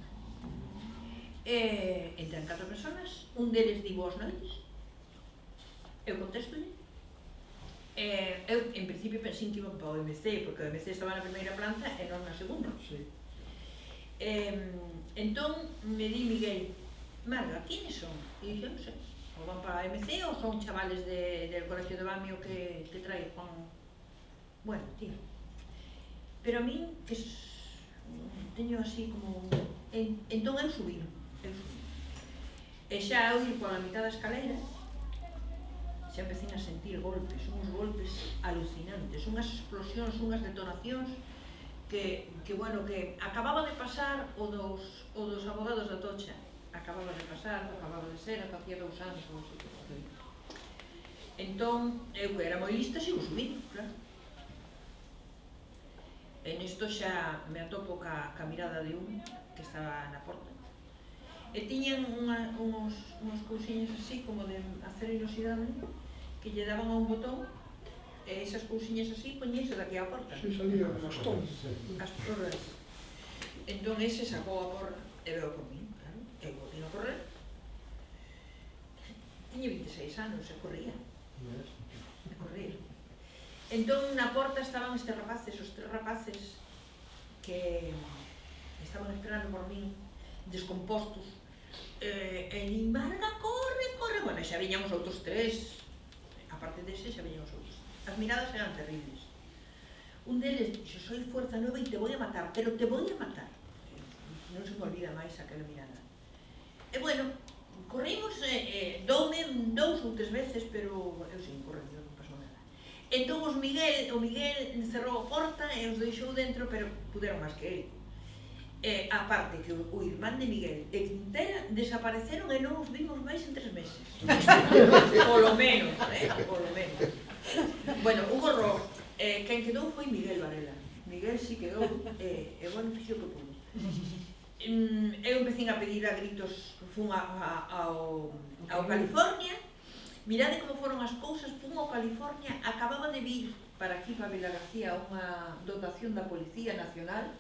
Speaker 1: Entran 4 personas, un deles di boas noites, eu contesto-lhe. Eu, en principio, pensei que iban para o MC, porque o MC estaba na primeira planta e non na segunda. Entón, me di Miguel, Marga, ¿quiénes son? E dixo, non sei, ou van para a MC ou son chavales del colegio de Bamio que trae Juan. Bueno, tío. Pero a mí, que teño así como... Entón eu subí. E xa eu ir pola mitad da escalera, xa empecé a sentir golpes, uns golpes alucinantes, unhas explosións, unhas detonacións que acababa de pasar o dos abogados da Tocha, acababa de pasar, acababa de ser, ata hacía 2 anos ou así. Entón, eu que era moi lista, sigo subindo, claro. E nisto xa me atopo ca mirada de un que estaba na porta. E tiñan uns cousiños así, como de acero inoxidable, que lle daban a un botón, e esas cousiñas así poñese daqui á porta.
Speaker 4: Se salían as tomas.
Speaker 1: As porras. Entón ese sacou a porra e veo por mí, claro. Eu volví a correr. Tiña 26 anos e corría. Entón na porta estaban estes rapaces, os 3 rapaces que estaban esperando por min, descompostos, e nin Marga, corre, corre, bueno, xa viñan os outros tres, aparte dese xa viñan os outros. As miradas eran terribles. Un deles dixo, soy fuerza nueva e te voy a matar, pero te voy a matar. Non se me olvida máis aquela mirada. E bueno, corrimos, doume 2 ou 3 veces, pero eu sin correr, non pasou nada. Entón o Miguel cerrou a porta e os deixou dentro, pero puderon máis que ele. Aparte que o irmán de Miguel e Quintela desapareceron e non os vimos máis en 3 meses. Polo menos, polo menos. Bueno, un horror. Quen quedou foi Miguel Varela. Miguel si quedou, e bueno, fixo que pudo. Eu empecín a pedir a gritos, fun ao California. Mirade como foron as cousas, fun ao California, acababa de vir para aquí, para Vila García, unha dotación da Policía Nacional.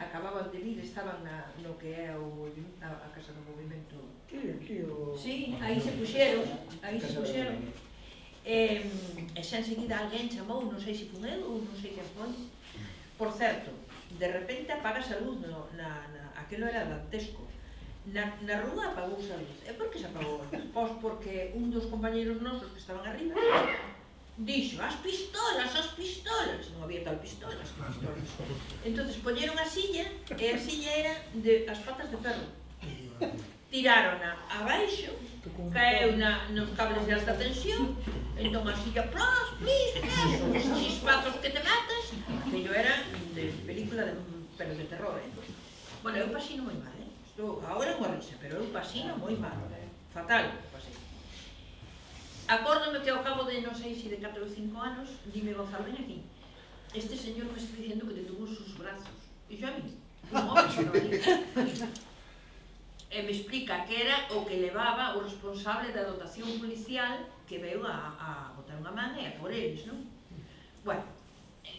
Speaker 1: Acababan de vir, estaban no que é a Casa do Movimento. Sí, aí se puxeron, e xa enseguida alguén chamou, non sei se fun eu ou non sei que foi. Por certo, de repente apagas a luz, aquilo era dantesco. Na rúa apagouse a luz. E por que se apagou a luz? Pois porque un dos compañeros nosos que estaban arriba dixo, as pistolas, non había tal pistolas, que pistolas. Entonces poñeron a silla, e a silla era de as patas de ferro. Tirárona abaixo, caeu nos cables de alta tensión, entón a silla, plas, uns chispazos que te matas, aquello era de película, pero de terror, Bueno, eu pasino moi mal, Agora é unha risa, pero eu pasino moi mal, fatal, pasino. Acórdome que ao cabo de, non sei se de 4 ou 5 anos, dime Gonzalo, ven aquí. Este señor me está diciendo que te tuvo en sus brazos. E yo a mí, un hombre que non había. E me explica que era o que levaba o responsable da dotación policial que veu a botar unha man e a por eles, non? Bueno,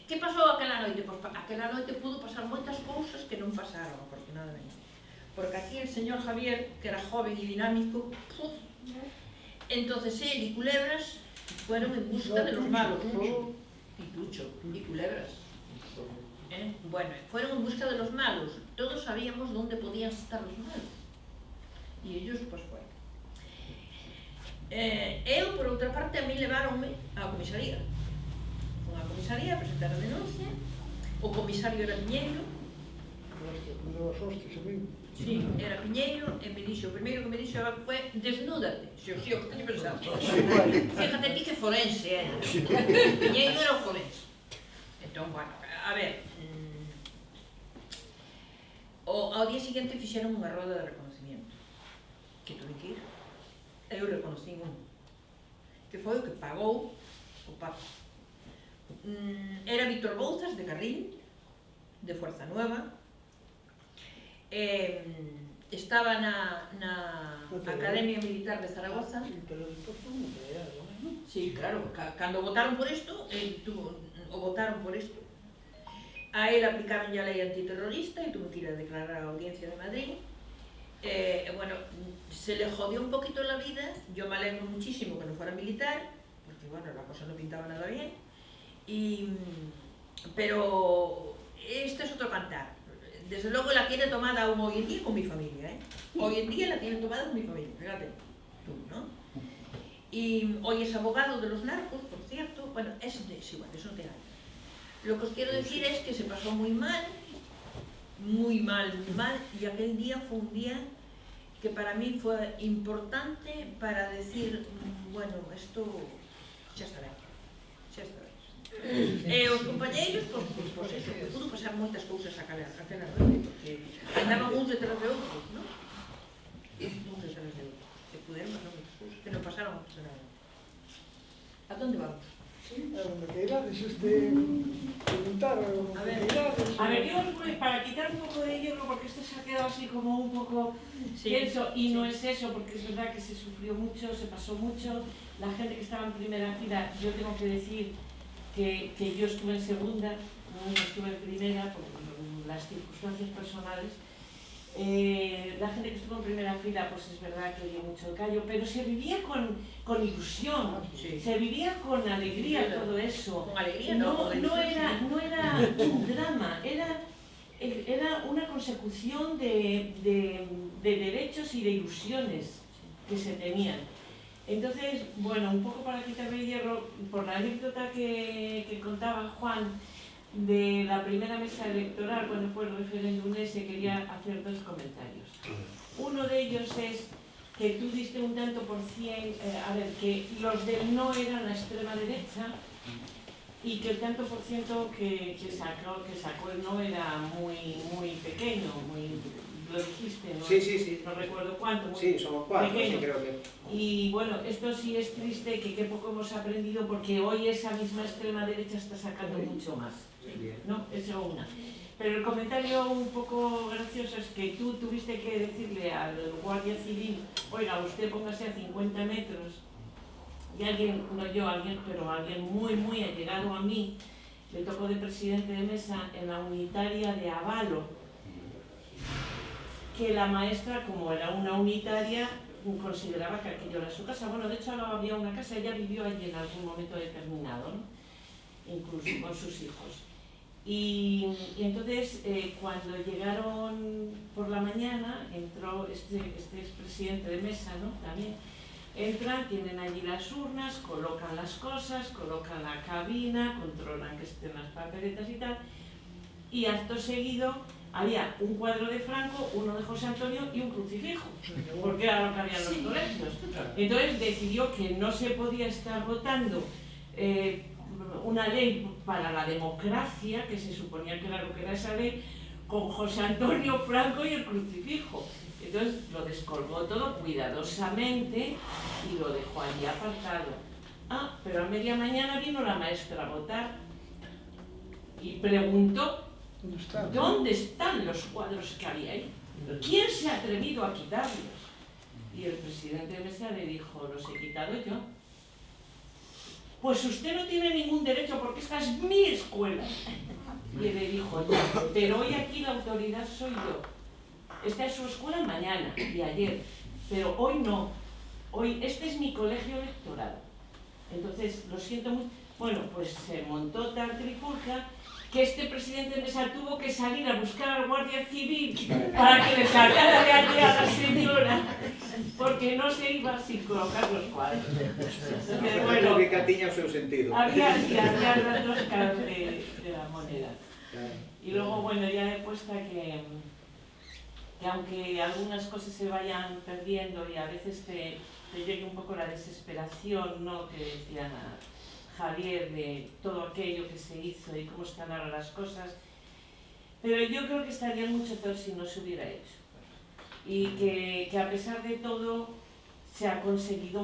Speaker 1: que pasou aquela noite? Pois aquela noite pudo pasar moitas cousas que non pasaron, afortunadamente. Porque aquí el señor Javier, que era joven e dinámico, entonces él y Culebras fueron en busca de los malos. Y Tucho, y Culebras. Bueno, fueron en busca de los malos. Todos sabíamos dónde podían estar los malos. Y ellos, pues, fueron. Eu, por outra parte, a mí leváronme á comisaría. Fui á comisaría a presentar a denuncia. O comisario era Piñeiro. Sí, era Piñeiro, e me dixo, o primeiro que me dixo foi desnúdate. Xo, o que teño pensado. Fíjate ti que forense era. Piñeiro era o forense. Entón, bueno, a ver, ao día seguinte fixeron unha roda de reconocimiento. Que tuve que ir. Eu reconocí un. Que foi o que pagou o Paco. Era Víctor Bouzas, de Carril, de Fuerza Nueva. Estaba na Academia Militar de Zaragoza. Sí, claro, cando votaron por isto, o votaron por isto. A él aplicaron ya a lei antiterrorista e tuvo que ir a declarar a Audiencia de Madrid. Bueno, se le jodió un poquito la vida. Yo me alegro muchísimo que no fuera militar, porque bueno, la cosa no pintaba nada bien. Pero este es otro cantar. Desde luego la tiene tomada aún hoy en día con mi familia, Hoy en día la tiene tomada con mi familia, fíjate tú, ¿no? Y hoy es abogado de los narcos, por cierto. Bueno, es igual, eso no tiene nada. Lo que os quiero decir es que se pasó muy mal, y aquel día fue un día que para mí fue importante para decir, bueno, esto xa está ben, E os compañeiros, pois eso, pudo pasar moitas cousas aquela noite, porque andaban uns detrás de outros, non? Uns detrás de outros, que puderon pasar moitas cousas, que non pasaron absolutamente. A onde vamos?
Speaker 4: Sí, a donde queirades, preguntar a donde queirades.
Speaker 7: A ver, yo para quitar un poco de hielo, porque esto se ha quedado así como un poco tenso, y no es eso, porque es verdad que se sufrió mucho, se pasó mucho, la gente que estaba en primera fila, yo tengo que decir que yo estuve en segunda, no estuve en primera por las circunstancias personales. La gente que estuvo en primera fila, pues es verdad que oye mucho el callo, pero se vivía con ilusión, se vivía con alegría todo eso.
Speaker 1: Con alegría
Speaker 7: no era un drama, era era una consecución de derechos y de ilusiones que se tenían. Entonces, bueno, un poco para quitarme el hierro, por la anécdota que contaba Juan de la primera mesa electoral, cuando fue el referéndum ese, quería hacer dos comentarios. Uno de ellos es que tú diste un tanto por cien, a ver, que los del no eran la extrema derecha y que el tanto por ciento que sacó el no era muy pequeño, lo dijiste, ¿no?
Speaker 2: Sí.
Speaker 7: No recuerdo cuánto.
Speaker 2: Sí, somos 4,
Speaker 7: pequeño.
Speaker 2: sí, creo que...
Speaker 7: Y bueno, esto sí es triste, que qué poco hemos aprendido, porque hoy esa misma extrema derecha está sacando mucho más. ¿No? Eso una. Pero el comentario un poco gracioso es que tú tuviste que decirle al guardia civil, oiga, usted póngase a 50 metros, y alguien, no yo, pero alguien muy allegado a mí, le tocó de presidente de mesa en la unitaria de Avalo, que la maestra, como era una unitaria, consideraba que aquello era su casa. Bueno, de hecho ahora había una casa, ella vivió allí en algún momento determinado, ¿no? Incluso con sus hijos. Y entonces, cuando llegaron por la mañana, entró este expresidente de mesa, ¿no? También entran, tienen allí las urnas, colocan las cosas, colocan la cabina, controlan que estén las papeletas y tal, y acto seguido había un cuadro de Franco, uno de José Antonio y un crucifijo, porque era lo que había en los colegios. Entonces decidió que no se podía estar votando una ley para la democracia, que se suponía que era lo que era esa ley, con José Antonio, Franco y el crucifijo. Entonces lo descolgó todo cuidadosamente y lo dejó allí apartado. Ah, pero a media mañana vino la maestra a votar y preguntó ¿dónde están los cuadros que había ahí? ¿Quién se ha atrevido a quitarlos? Y el presidente de mesa le dijo, los he quitado yo. Pues usted no tiene ningún derecho porque esta es mi escuela. Y le dijo, pero hoy aquí la autoridad soy yo. Esta es su escuela mañana y ayer, pero hoy no. Hoy, este es mi colegio electoral. Entonces, lo siento mucho. Bueno, pues se montó tal trifulca que este presidente de mesa tuvo que salir a buscar al guardia civil para que le sacara de allí a la señora, porque no se iba sin colocar los cuadros. Entonces, bueno,
Speaker 2: que tiña o seu sentido.
Speaker 7: había las dos caras de la moneda. Y luego, bueno, ya he puesto que aunque algunas cosas se vayan perdiendo y a veces te llegue un poco la desesperación, ¿no?, que decían a Javier de todo aquello que se hizo y cómo están ahora las cosas, pero yo creo que estaría mucho peor si no se hubiera hecho y que a pesar de todo se ha conseguido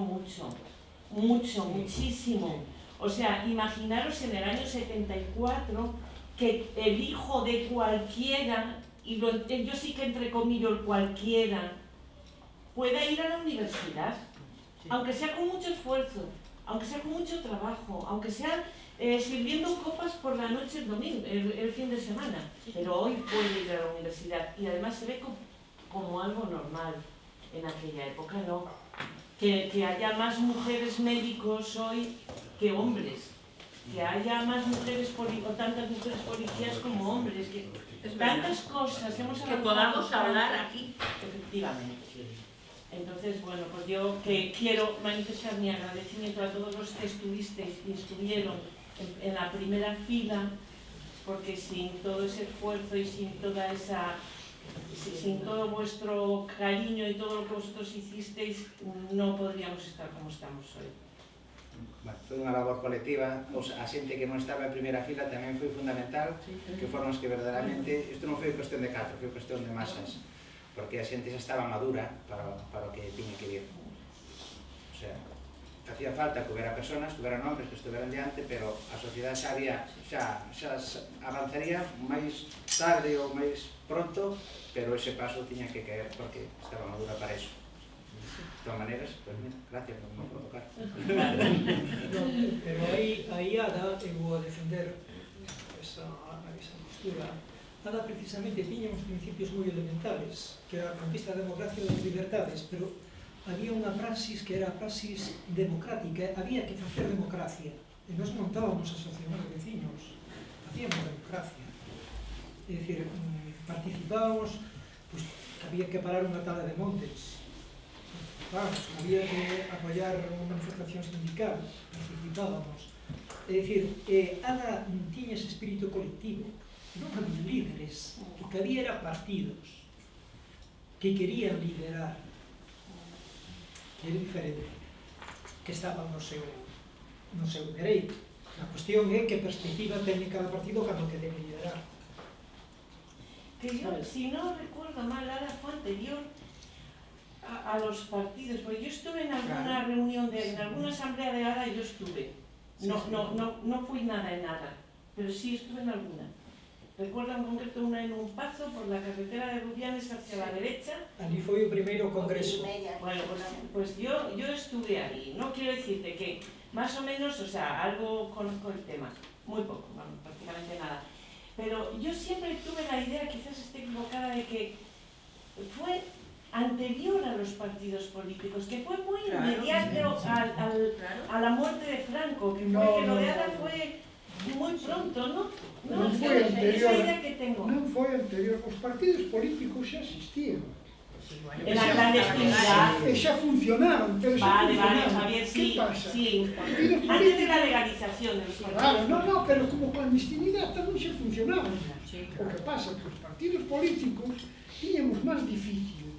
Speaker 7: muchísimo. O sea, imaginaros en el año 74 que el hijo de cualquiera, y yo sí que entrecomillo el cualquiera, pueda ir a la universidad, aunque sea con mucho esfuerzo, aunque sea con mucho trabajo, aunque sea sirviendo copas por la noche el domingo, el fin de semana, pero hoy puede ir a la universidad y además se ve como algo normal. En aquella época no, que haya más mujeres médicos hoy que hombres, que haya más mujeres o tantas mujeres policías como hombres, que tantas cosas hemos
Speaker 1: que podamos hablar aquí.
Speaker 7: Efectivamente. Entonces, bueno, pues yo que quiero manifestar mi agradecimiento a todos los que estuvisteis y estuvieron en la primera fila, porque sin todo ese esfuerzo y sin todo vuestro cariño y todo lo que vosotros hicisteis, no podríamos estar como estamos hoy.
Speaker 2: Bueno, foi unha labor colectiva, a xente que non estaba en primeira fila tamén foi fundamental, que foron os que verdadeiramente, isto non foi cuestión de 4, foi cuestión de masas, porque a xente xa estaba madura para o que tiña que vir. O sea, facía falta que houbera personas, que houberan hombres que estuveran diante, pero a sociedade xa avanzaría máis tarde ou máis pronto, pero ese paso tiña que caer porque estaba madura para eso. De todas maneras, pues mira, gracias por me provocar.
Speaker 3: Pero aí Ada, eu vou a defender esa postura. Ada precisamente tiña uns principios moi elementales, que era a conquista da democracia e das libertades, pero había unha praxis que era a praxis democrática, había que facer democracia, e nós montábamos asociacións de veciños, facíamos democracia. É dicir, participábamos, pues había que parar unha tala de montes, vamos, había que apoiar unha manifestación sindical, participábamos. É dicir, Ada tiña ese espírito colectivo, non había líderes, o que había era partidos que querían liderar, era diferente, que estaban no seu dereito. A cuestión é que perspectiva ten cada partido cando que debe liderar.
Speaker 7: Que yo, si no recuerdo mal, Ada fue anterior a los partidos, porque yo estuve en alguna reunión, en alguna asamblea de Ada, yo estuve. No fui nada en Ada, pero sí estuve en alguna. Recuerdo en concreto una en un pazo por la carretera de Rubianes hacia la derecha.
Speaker 3: Ali foi o primeiro congreso.
Speaker 7: Bueno, pues yo estuve ahí. No quiero decirte que más o menos, o sea, algo conozco el tema, muy poco, bueno, prácticamente nada. Pero yo siempre tuve la idea, quizás esté equivocada, de que fue anterior a los partidos políticos, que fue muy inmediato a la muerte de Franco, que lo de Ada fue muy pronto, ¿no?
Speaker 4: Non foi anterior,
Speaker 7: esa idea que tengo.
Speaker 4: non foi anterior, os partidos políticos xa existían.
Speaker 7: En la clandestinidad.
Speaker 4: E xa funcionaban, pero xa funcionaban.
Speaker 7: Javier, sí,
Speaker 4: ¿Qué pasa?
Speaker 7: sí.
Speaker 4: Partidos
Speaker 7: Antes de la
Speaker 4: políticos,
Speaker 7: legalización de los partidos.
Speaker 4: claro, no, pero como clandestinidade tamén xa funcionaban. O que pasa é que os partidos políticos tiñamos máis difícil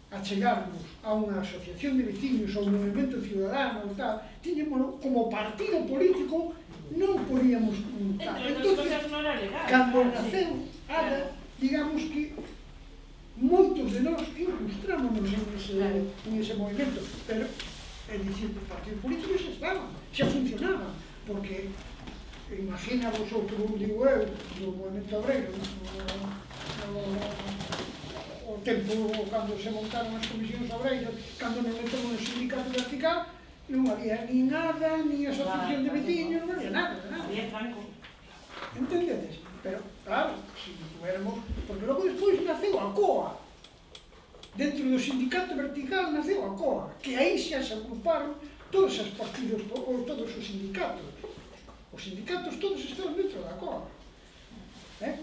Speaker 4: achegarnos a unha asociación de veciños ou un movimento ciudadano ou tal, tiñamos como partido político non podíamos montar. Entonces, cando naceu Ada, digamos que moitos de nós ilustrámonos en ese movimento, pero é dicir, os partidos políticos xa estaban, xa funcionaban, porque imagina vosotros, digo eu, do movimento obreiro, o tempo cando se montaron as comisións obreiras, cando nos metemos no sindicato vertical, non había ni nada, ni asociación de veciños, non había nada,
Speaker 7: Había Franco.
Speaker 4: Entendedes? Pero, claro, se tuéramos... Porque logo despois naceu a COA. Dentro do sindicato vertical naceu a COA, que aí xa se agruparon todos os partidos, ou todos os sindicatos. Os sindicatos todos estaban dentro da COA.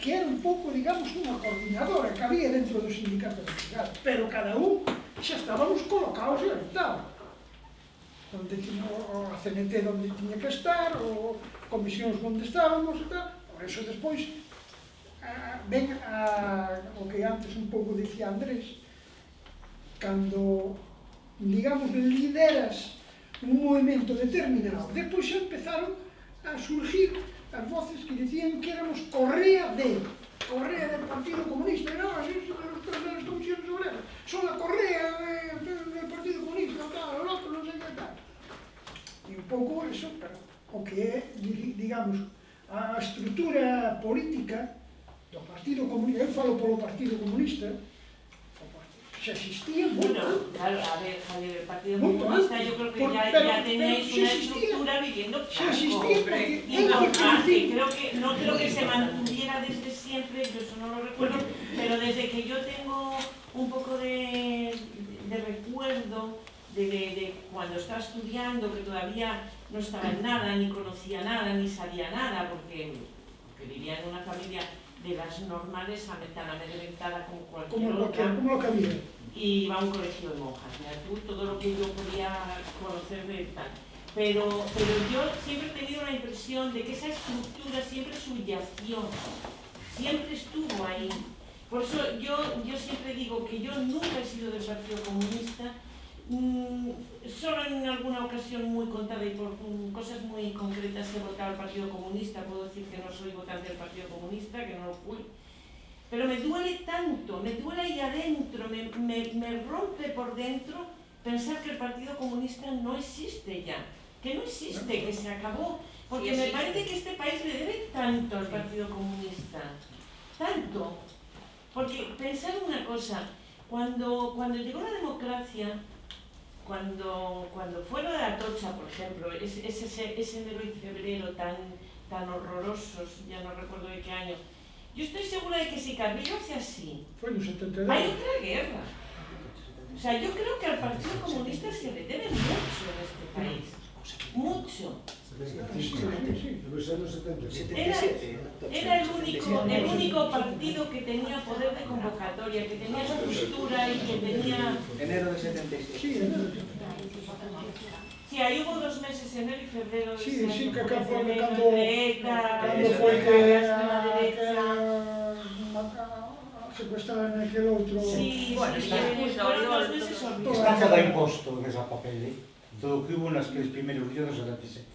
Speaker 4: Que era un pouco, digamos, unha coordinadora que había dentro do sindicato vertical. Pero cada un xa estábamos colocados e orientados. Onde tiña a CNT onde tiña que estar, ou comisións onde estábamos e tal. Por eso despois ven o que antes un pouco dicía Andrés, cando, digamos, lideras un movimento determinado, despois xa empezaron a surgir as voces que dicían que éramos correa del Partido Comunista, non, así son os das comisiones obreras, son a correa del Partido Comunista, tal, o outro, non sei que tal. E un pouco eso, pero o que é, digamos, a estrutura política do Partido Comunista, eu falo polo Partido Comunista, xa existía moito.
Speaker 7: Bueno, claro, a ver, Javier, el Partido Comunista yo creo que ya teníais una estructura viviendo Franco. No creo que se mantuviera desde siempre, yo eso no lo recuerdo, pero desde que yo tengo un poco de recuerdo de cuando estaba estudiando, que todavía no estaba en nada, ni conocía nada, ni sabía nada, porque vivía en una familia de las normales, tan amedrentada como cualquier otra.
Speaker 4: Como lo que había.
Speaker 7: Y iba a un colegio de monjas, mira tú, todo lo que yo podía conocer de tal. Pero yo siempre he tenido la impresión de que esa estructura siempre subyació, siempre estuvo ahí. Por eso yo siempre digo que yo nunca he sido del Partido Comunista, solo en alguna ocasión muy contada y por cosas muy concretas he votado al Partido Comunista. Puedo decir que no soy votante del Partido Comunista, que no lo fui, pero me duele tanto, me duele ahí adentro, me rompe por dentro pensar que el Partido Comunista no existe ya, que no existe, que se acabó, porque me parece que este país le debe tanto al Partido Comunista, tanto, porque pensar una cosa, cuando llegó la democracia, cuando fue lo de Atocha, por ejemplo, ese enero y febrero tan horrorosos, ya no recuerdo de qué año, yo estoy segura de que si Carrillo hace así, hay otra guerra. O sea, yo creo que al Partido Comunista se le debe mucho en este país, mucho.
Speaker 8: Nos anos 75.
Speaker 2: 77.
Speaker 7: Era el único partido que tenía poder de convocatoria, que tenía estructura y que tenía...
Speaker 2: Enero de 77.
Speaker 4: Sí, enero.
Speaker 7: Sí, ahí hubo 2 meses, enero y febrero.
Speaker 4: Sí, sí, que acá fue
Speaker 7: entre
Speaker 4: cando
Speaker 7: ETA,
Speaker 4: foi que
Speaker 7: extrema derecha.
Speaker 4: secuestraron aquel outro...
Speaker 7: Sí,
Speaker 1: Bueno,
Speaker 7: sí,
Speaker 1: está
Speaker 7: fueron 2
Speaker 1: Oriol,
Speaker 7: meses
Speaker 4: todo.
Speaker 7: horribles.
Speaker 10: Está todo imposto en esa papel, todo o que hubo nas que primeros días do 77.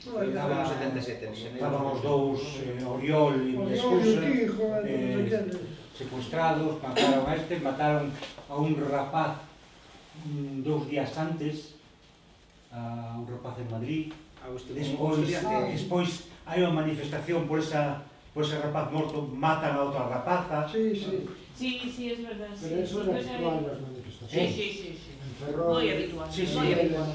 Speaker 2: Estábamos 77.
Speaker 10: Estaban os dous, Oriol e Escusa,
Speaker 4: Quijo, todos aqueles.
Speaker 10: secuestrados, mataron a este, mataron a un rapaz 2 días antes, a un rapaz en Madrid. Despois hai unha manifestación por ese rapaz morto, matan a outra rapaza.
Speaker 4: Sí, sí.
Speaker 7: Sí, es verdad.
Speaker 8: Pero eso era habitual nas manifestaciones.
Speaker 1: Sí.
Speaker 8: En Ferrol...
Speaker 1: Moi habitual.
Speaker 10: Sí, sí.
Speaker 1: Moi habitual.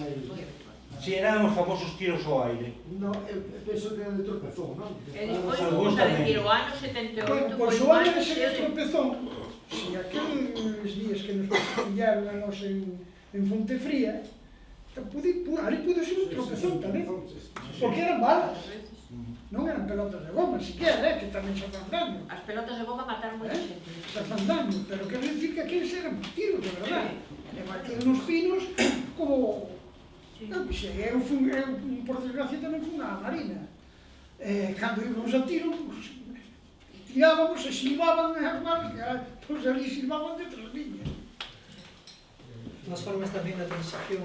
Speaker 10: Si eran os famosos tiros ao aire.
Speaker 8: No, eu penso que era de tropezón, non?
Speaker 1: E despois
Speaker 10: Algúns
Speaker 1: vamos a
Speaker 10: tamén.
Speaker 1: decir, o ano 78
Speaker 4: Bueno, por
Speaker 1: foi
Speaker 4: su
Speaker 1: un
Speaker 4: ano
Speaker 1: ano
Speaker 4: ese
Speaker 1: cheo de...
Speaker 4: tropezón, si aqueles días que nos pillaron a nos en Fontefría, ali pudo ser un tropezón tamén, porque eran balas, non eran pelotas de goma, siquiera, que tamén se fan daño.
Speaker 1: As pelotas de goma mataron moita xente.
Speaker 4: Se fan daño, pero quero dicir que aqueles eran tiros, de verdade. E batían nos pinos como... Eu que sei, por desgracia tamén fui na Marina. Cando íbamos a tiro, tirábamos e silbaban as balas, que pois ali silbaban de 3 líneas.
Speaker 3: De todas formas, tamén a transición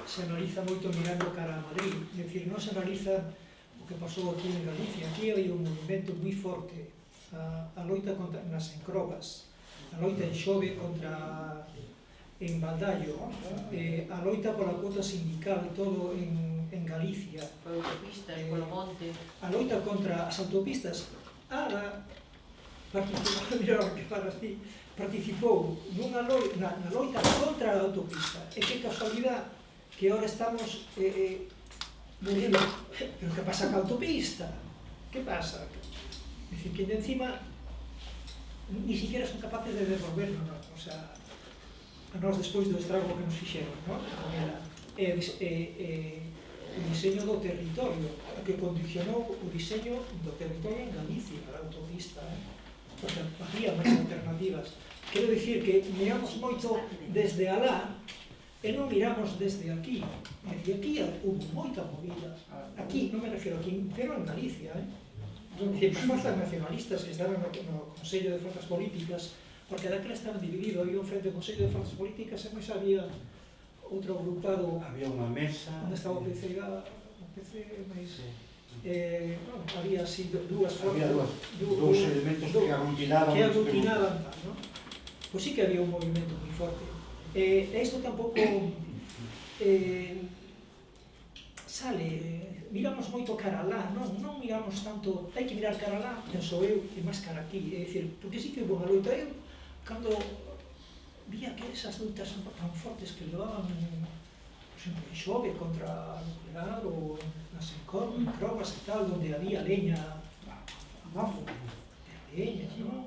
Speaker 3: se analiza moito mirando cara a Madrid, é dicir, non se analiza o que pasou aquí en Galicia. Aquí hai un movimento moi forte, a loita contra nas encrobas, a loita en Xove contra en Valdallo, a loita pola cuota sindical, todo en Galicia,
Speaker 1: Por autopistas, polo monte.
Speaker 3: a loita contra as autopistas. Ara participou, mira o que fala así, participou na loita contra a autopista. E que casualidade que ahora estamos dicindo, pero que pasa ca autopista? Que pasa? É dicir, que de encima ni siquiera son capaces de devolvernos, ¿no? O sea, a nós despois do estrago que nos fixeron, ¿no? O diseño do territorio, que condicionou o diseño do territorio en Galicia, a autopista, porque había máis alternativas. Quero dicir que miramos moito desde alá e non miramos desde aquí. É dicir, aquí hubo moita movida. Aquí, non me refiro aquí, pero en Galicia, as forzas nacionalistas que estaban no Consello de Forzas Políticas, porque daquela estaban divididos, había un frente do Consello de Forzas Políticas e máis había outro agrupado
Speaker 10: Había unha mesa...
Speaker 3: onde estaba o PC máis... había así dúas
Speaker 10: Había
Speaker 3: forzas...
Speaker 10: dous elementos que aglutinaban...
Speaker 3: Que aglutinaban tal, non? Pois sí que había un movimento moi forte. Isto tampouco sale, miramos moito cara alá, non miramos tanto, hai que mirar cara alá, penso eu, e máis cara aquí, é dicir, porque sí que houve unha loita, eu, cando vía que esas loitas tan fortes que levaban, por exemplo, en Xove contra a nuclear, ou nas encrobas e tal, onde había leña, abajo, leña, non?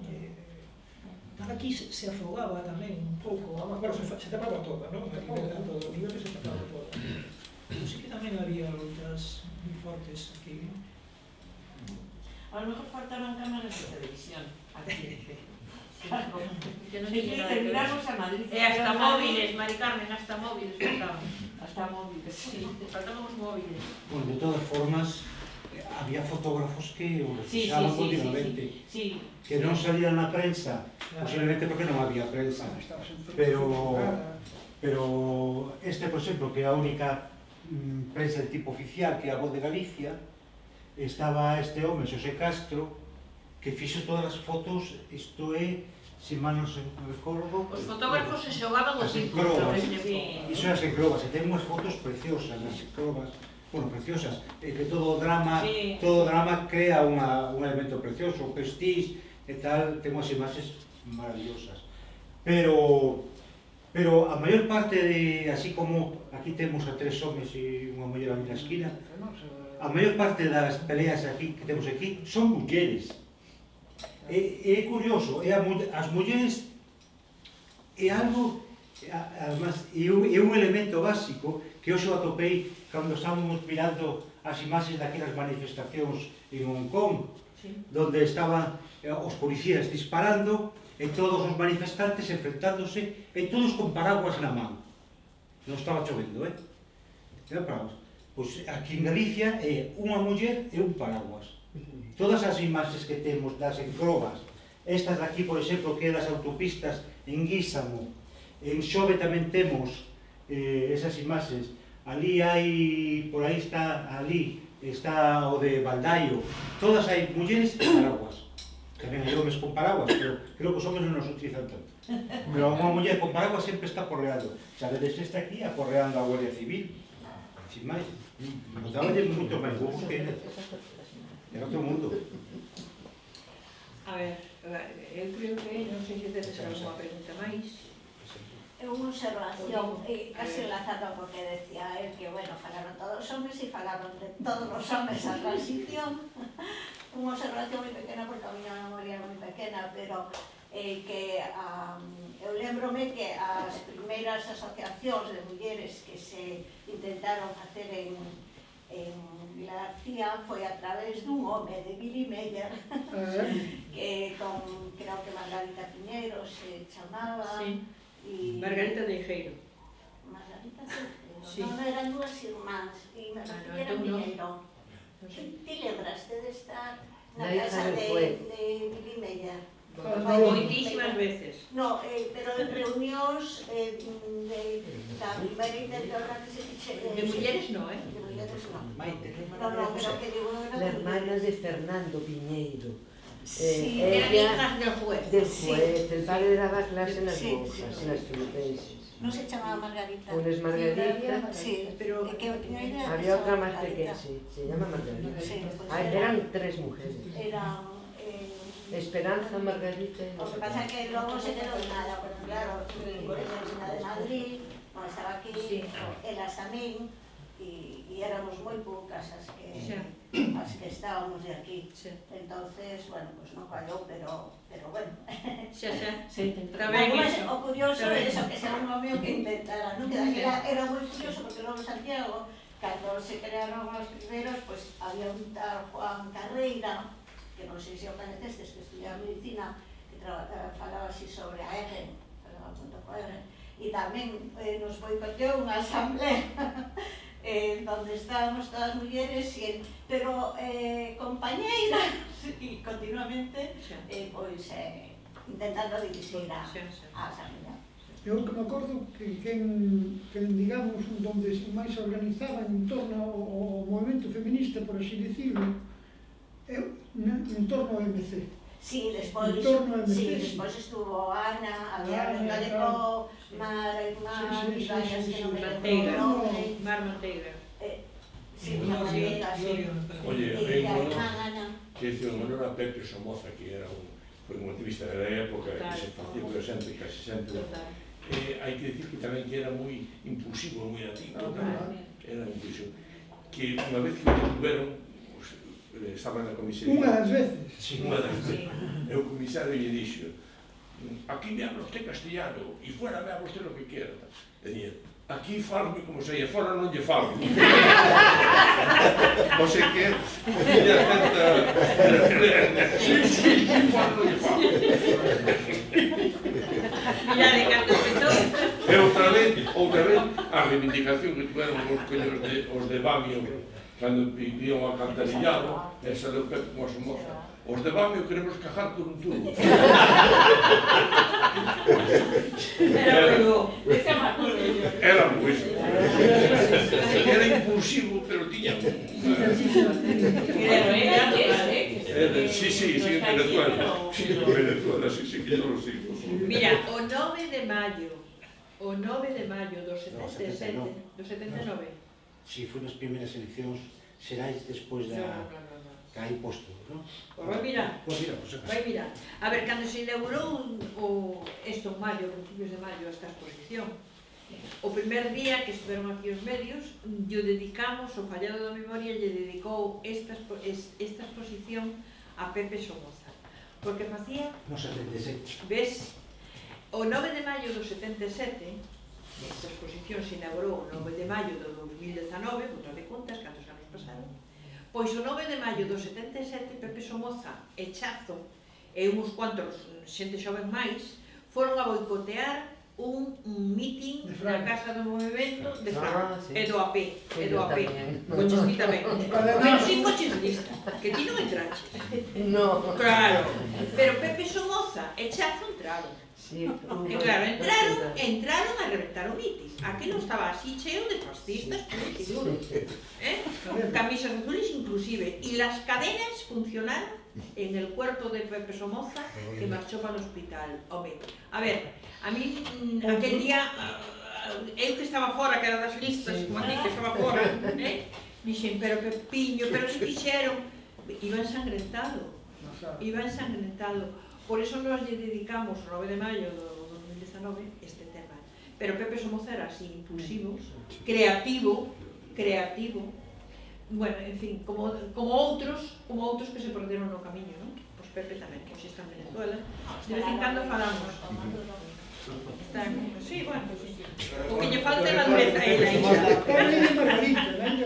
Speaker 3: Aquí se afogaba tamén un pouco, bueno, se tapaba toda, non? O nivel que se tapaba toda. Pero sí que tamén había loitas moi fortes aquí.
Speaker 7: A lo mejor faltaban cámaras de televisión aquí. Claro.
Speaker 1: Que non
Speaker 7: Sí,
Speaker 1: tiña nada que ver.
Speaker 7: terminamos a Madrid.
Speaker 1: E hasta móviles, Mari Carmen, hasta móviles faltaban.
Speaker 7: Hasta móviles,
Speaker 1: Sí, faltaban os móviles.
Speaker 10: Bueno, de todas formas, había fotógrafos que o revisaban continuamente.
Speaker 7: Sí.
Speaker 10: Que non salían na prensa, posiblemente porque non había prensa. Pero este, por exemplo, que é a única prensa de tipo oficial, que é a Voz de Galicia, estaba este home, Xosé Castro, que fixo todas as fotos, isto é, se mal non se recordo...
Speaker 1: Os fotógrafos se xogaban os
Speaker 10: as
Speaker 1: círculos, por
Speaker 10: encrobas.
Speaker 1: exemplo.
Speaker 10: Iso é as encrobas, e ten unhas fotos preciosas, as encrobas, bueno, preciosas, que todo o drama crea un elemento precioso, prestige e tal, ten unhas imaxes maravillosas. Pero a maior parte de, así como aquí temos a 3 homes e unha muller ali na esquina, a maior parte das peleas aquí que temos aquí son mulleres. É curioso, as mulleres é algo Además, é un elemento básico que hoxe o atopei cando estábamos mirando as imaxes daquelas manifestacións en Hong Kong, donde estaban os policías disparando e todos os manifestantes enfrentándose e todos con paraguas na man. Non estaba chovendo, Era paraguas. Pois aquí en Galicia é unha muller e un paraguas. Todas as imaxes que temos das encrobas, estas de aquí, por exemplo, que é das autopistas en Guísamo, en Xove tamén temos esas imaxes. Ali hai, por aí está, ali está o de Baldaio. Todas hai mulleres e paraguas. Tamén hai homes con paraguas, pero creo que os homes non nos utilizan tanto. Pero unha muller con paraguas sempre está porreando. Sabedes, está aquí aporreando a Guardia Civil. Sin máis. Notaballe moito máis gusto que era. Era outro mundo.
Speaker 1: A ver, eu creo que non sei se tedes alguma pregunta máis.
Speaker 11: É unha observación, casi enlazada porque decía él que, bueno, falaron todos os homes e falaron de todos os homes a transición. Unha observación moi pequena, porque a miña memoria é moi pequena, pero que eu lembrome que as primeiras asociacións de mulleres que se intentaron facer en García foi a través dun home de Billy Meyer, que con, creo que Margarita Piñeiro se chamaba.
Speaker 1: Margarita Teijeiro.
Speaker 11: Margarita Teijeiro, non eran dúas irmáns, e Margarita Piñeiro. Ti lembraste de estar na casa de Billy Meyer?
Speaker 1: Moitísimas veces.
Speaker 11: No, pero en reunións da primeira intentora que se fixe...
Speaker 1: De mulleres non,
Speaker 11: De mulleres non.
Speaker 2: No,
Speaker 11: pero que digo...
Speaker 12: La hermana de Fernando Piñeiro.
Speaker 11: Sí,
Speaker 1: eran hijas del juez.
Speaker 12: Del juez, el padre daba clase en las monjas, en las filipenses.
Speaker 11: Non se chamaba Margarita.
Speaker 12: Una es Margarita,
Speaker 11: sí, pero
Speaker 12: había otra más pequeña, sí, se llama Margarita.
Speaker 11: Sí,
Speaker 12: eran tres mujeres.
Speaker 11: Eran
Speaker 12: Esperanza, Margarita y...
Speaker 11: Lo que pasa es que luego se quedó en nada, porque claro, mi colegio de Madrid, no estaba aquí, elas tamén, y éramos moi poucas as que estábamos de aquí. Entonces, bueno, pues non fallou, pero bueno. O curioso é eso, que sea un home que intentara, non? Que era moi curioso, porque logo Santiago, cando se crearon os primeros, pues había un tal Juan Carreira, que non sei se o conhecestes, que estudiaba medicina, que falaba así sobre a EGE, falaba junto co EGE, e tamén nos boicoteou unha asamblea donde estábamos todas mulleres, pero compañeiras, e continuamente intentando dirigir a asamblea.
Speaker 4: Eu que me acordo que digamos, donde máis se organizaba en torno ao movimento feminista, por así decirlo, en torno ao MC.
Speaker 11: Sí, despois estuvo Ana, había Galeco, Mar, varias que non me lembro o nome.
Speaker 1: Mar Manteiga.
Speaker 11: Sí, Mar Manteiga, sí.
Speaker 9: Oye, que hizo en honor a Pepe Somoza, que era foi un activista da época, que se facía presente casi sempre. Hai que decir que tamén que era moi impulsivo, moi activo, era impulsivo. Que unha vez que me tuveron, estaba na comisaría.
Speaker 4: Unha das veces.
Speaker 9: Unha das veces. E o comisario lle dixo: aquí me habla usted castellano e fuera me habla usted lo que quiera. Decía: aquí falme como se lle fora non lle falo. O sea que tiña tanta... Sí, fora non lle falo.
Speaker 1: Mira, de canto empezou.
Speaker 9: E outra vez, a reivindicación que tuveron os de Bamio, cando vivían o alcantarillado, esa de Pepe como a Somoza. Os de Bamio queremos cajar por un tubo. Era moi iso. Era impulsivo, pero tiña Sí, en Venezuela. Sí, que yo lo sigo.
Speaker 1: Mira, o 9 de maio do 77, do 79.
Speaker 10: Si foi nas primeiras eleccións, seráis despois da... que hai posto, non?
Speaker 1: Vai mirar. Vai mirar. A ver, cando se inaugurou isto en maio, principios de maio, esta exposición, o primer día que estiveron aquí os medios, lle dedicamos, o Fallado da Memoria lle dedicou esta exposición a Pepe Somoza, porque facía...
Speaker 10: No 77.
Speaker 1: Ves? O 9 de maio do 77, esta exposición se inaugurou o 9 de maio do 2019, botad de contas, cantos anos pasaron, pois o 9 de maio do 77, Pepe Somoza e Chazo e uns cuantos xente xoven máis foron a boicotear un mitin na Casa do Movimento de Fran, e do AP, coches ti tamén, pero sin coches lista, que ti non entraches.
Speaker 12: No.
Speaker 1: Claro, pero Pepe Somoza e Chazo entraron.
Speaker 12: Sí,
Speaker 1: E claro, entraron a reventar o mitin. Aquilo estaba así cheo de fascistas, puros y duros, camisas azules inclusive, y las cadenas funcionaron en el cuerpo de Pepe Somoza, que marchó para el hospital. Home, a ver, a mí aquel día, eu que estaba fora, que era das listas, como a ti que estaba fora, dixen, pero Pepiño, pero que fixeron? Iba ensangrentado. Por eso nos lle dedicamos o 9 de maio do 2019 este tema. Pero Pepe Somoza era así, impulsivo, creativo, bueno, en fin, como outros que se perderon no camiño, non? Pois Pepe tamén, que hoxe está en Venezuela. De vez en cando falamos. Sí, bueno, pues sí. O que lle falta é a dureza a ela.
Speaker 4: La de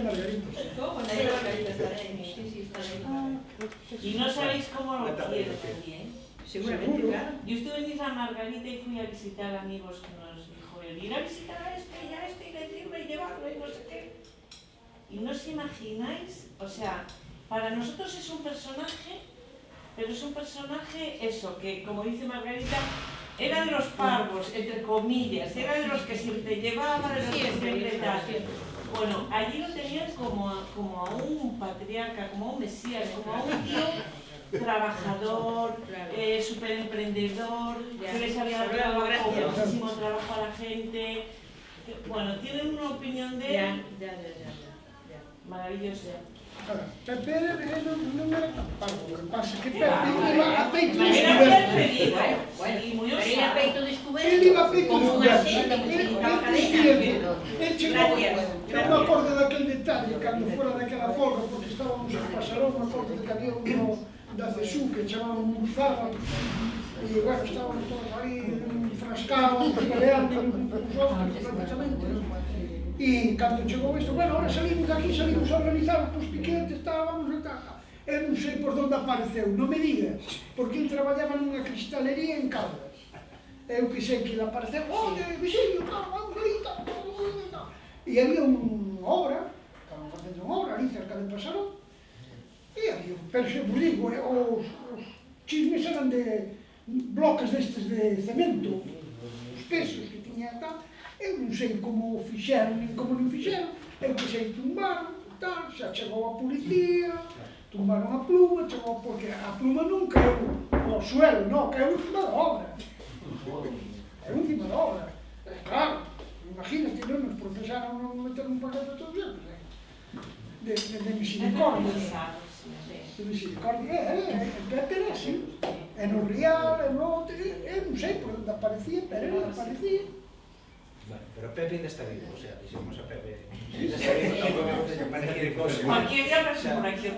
Speaker 4: Margarita.
Speaker 1: ¿Cómo? La de Margarita estará ahí. Sí, está ahí.
Speaker 7: Y no sabéis cómo lo quiero también.
Speaker 1: Seguramente, claro.
Speaker 7: Yo estuve en Isla Margarita y fui a visitar amigos que nos dijo él, ir a visitar a este y le digo y llevarlo y no sé qué. Y no os imagináis, o sea, para nosotros es un personaje, pero es un personaje, eso, que como dice Margarita, era de los parvos, entre comillas, era de los que siempre llevaba, de los que siempre tal. Bueno, allí lo tenían como a un patriarca, como a un mesías, como a un tío trabajador, súper emprendedor, que les había dado muchísimo trabajo a la gente. Bueno, tienen una opinión de él maravillosa.
Speaker 4: Pepe non era tan parvo, o que pasa que Pepe iba a peito descoberto.
Speaker 1: Era peito descoberto.
Speaker 4: Ele iba a peito descoberto. Ele chegou, eu me acordo daquel detalle, cando fora daquela folga, porque estábamos en Pasarón, me acordo de que había uno da CESU que chamaban Murzaban, e, bueno, estábamos todos aí enfrascados, peleando uns outros, prácticamente. E cando chegou isto, bueno, ahora salimos daqui, salimos a organizar os piquetes, estábamos e tal. Eu non sei por onde apareceu, non me digas, porque ele traballaba nunha cristalería en Caldas. Eu que sei que ele apareceu, oye, Vicilio, vamos ali, tal. E había unha obra, estaban facendo unha obra ali cerca de Pasarón, e había, pero se vos digo, os chismes eran de bloques destes de cemento, os pesos que tiña tal. Eu non sei como fixeron, nin como non fixeron, eu que sei tumbaron, tal, xa chegou a policía, tumbaron a pluma, chegou porque a pluma non caeu ao suelo, non, caeu encima da obra. Caeu encima da obra. Claro, imagínate, non nos procesaron, non meteron un paquete todos os de misericordia. De misericordia, Pepe era así. E no Rial, eu non sei por onde aparecía, pero ele aparecía.
Speaker 2: Bueno, pero Pepe ainda está vivo, o sea, dixemos a Pepe ainda está vivo, tampouco teño cualquier cosa.
Speaker 7: Cualquier día resurrección.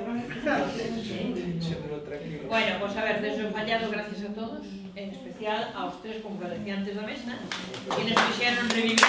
Speaker 1: Bueno, pues a ver, desde o fallado, gracias a todos, en especial aos tres comparecientes da mesa, que nos fixeron revivir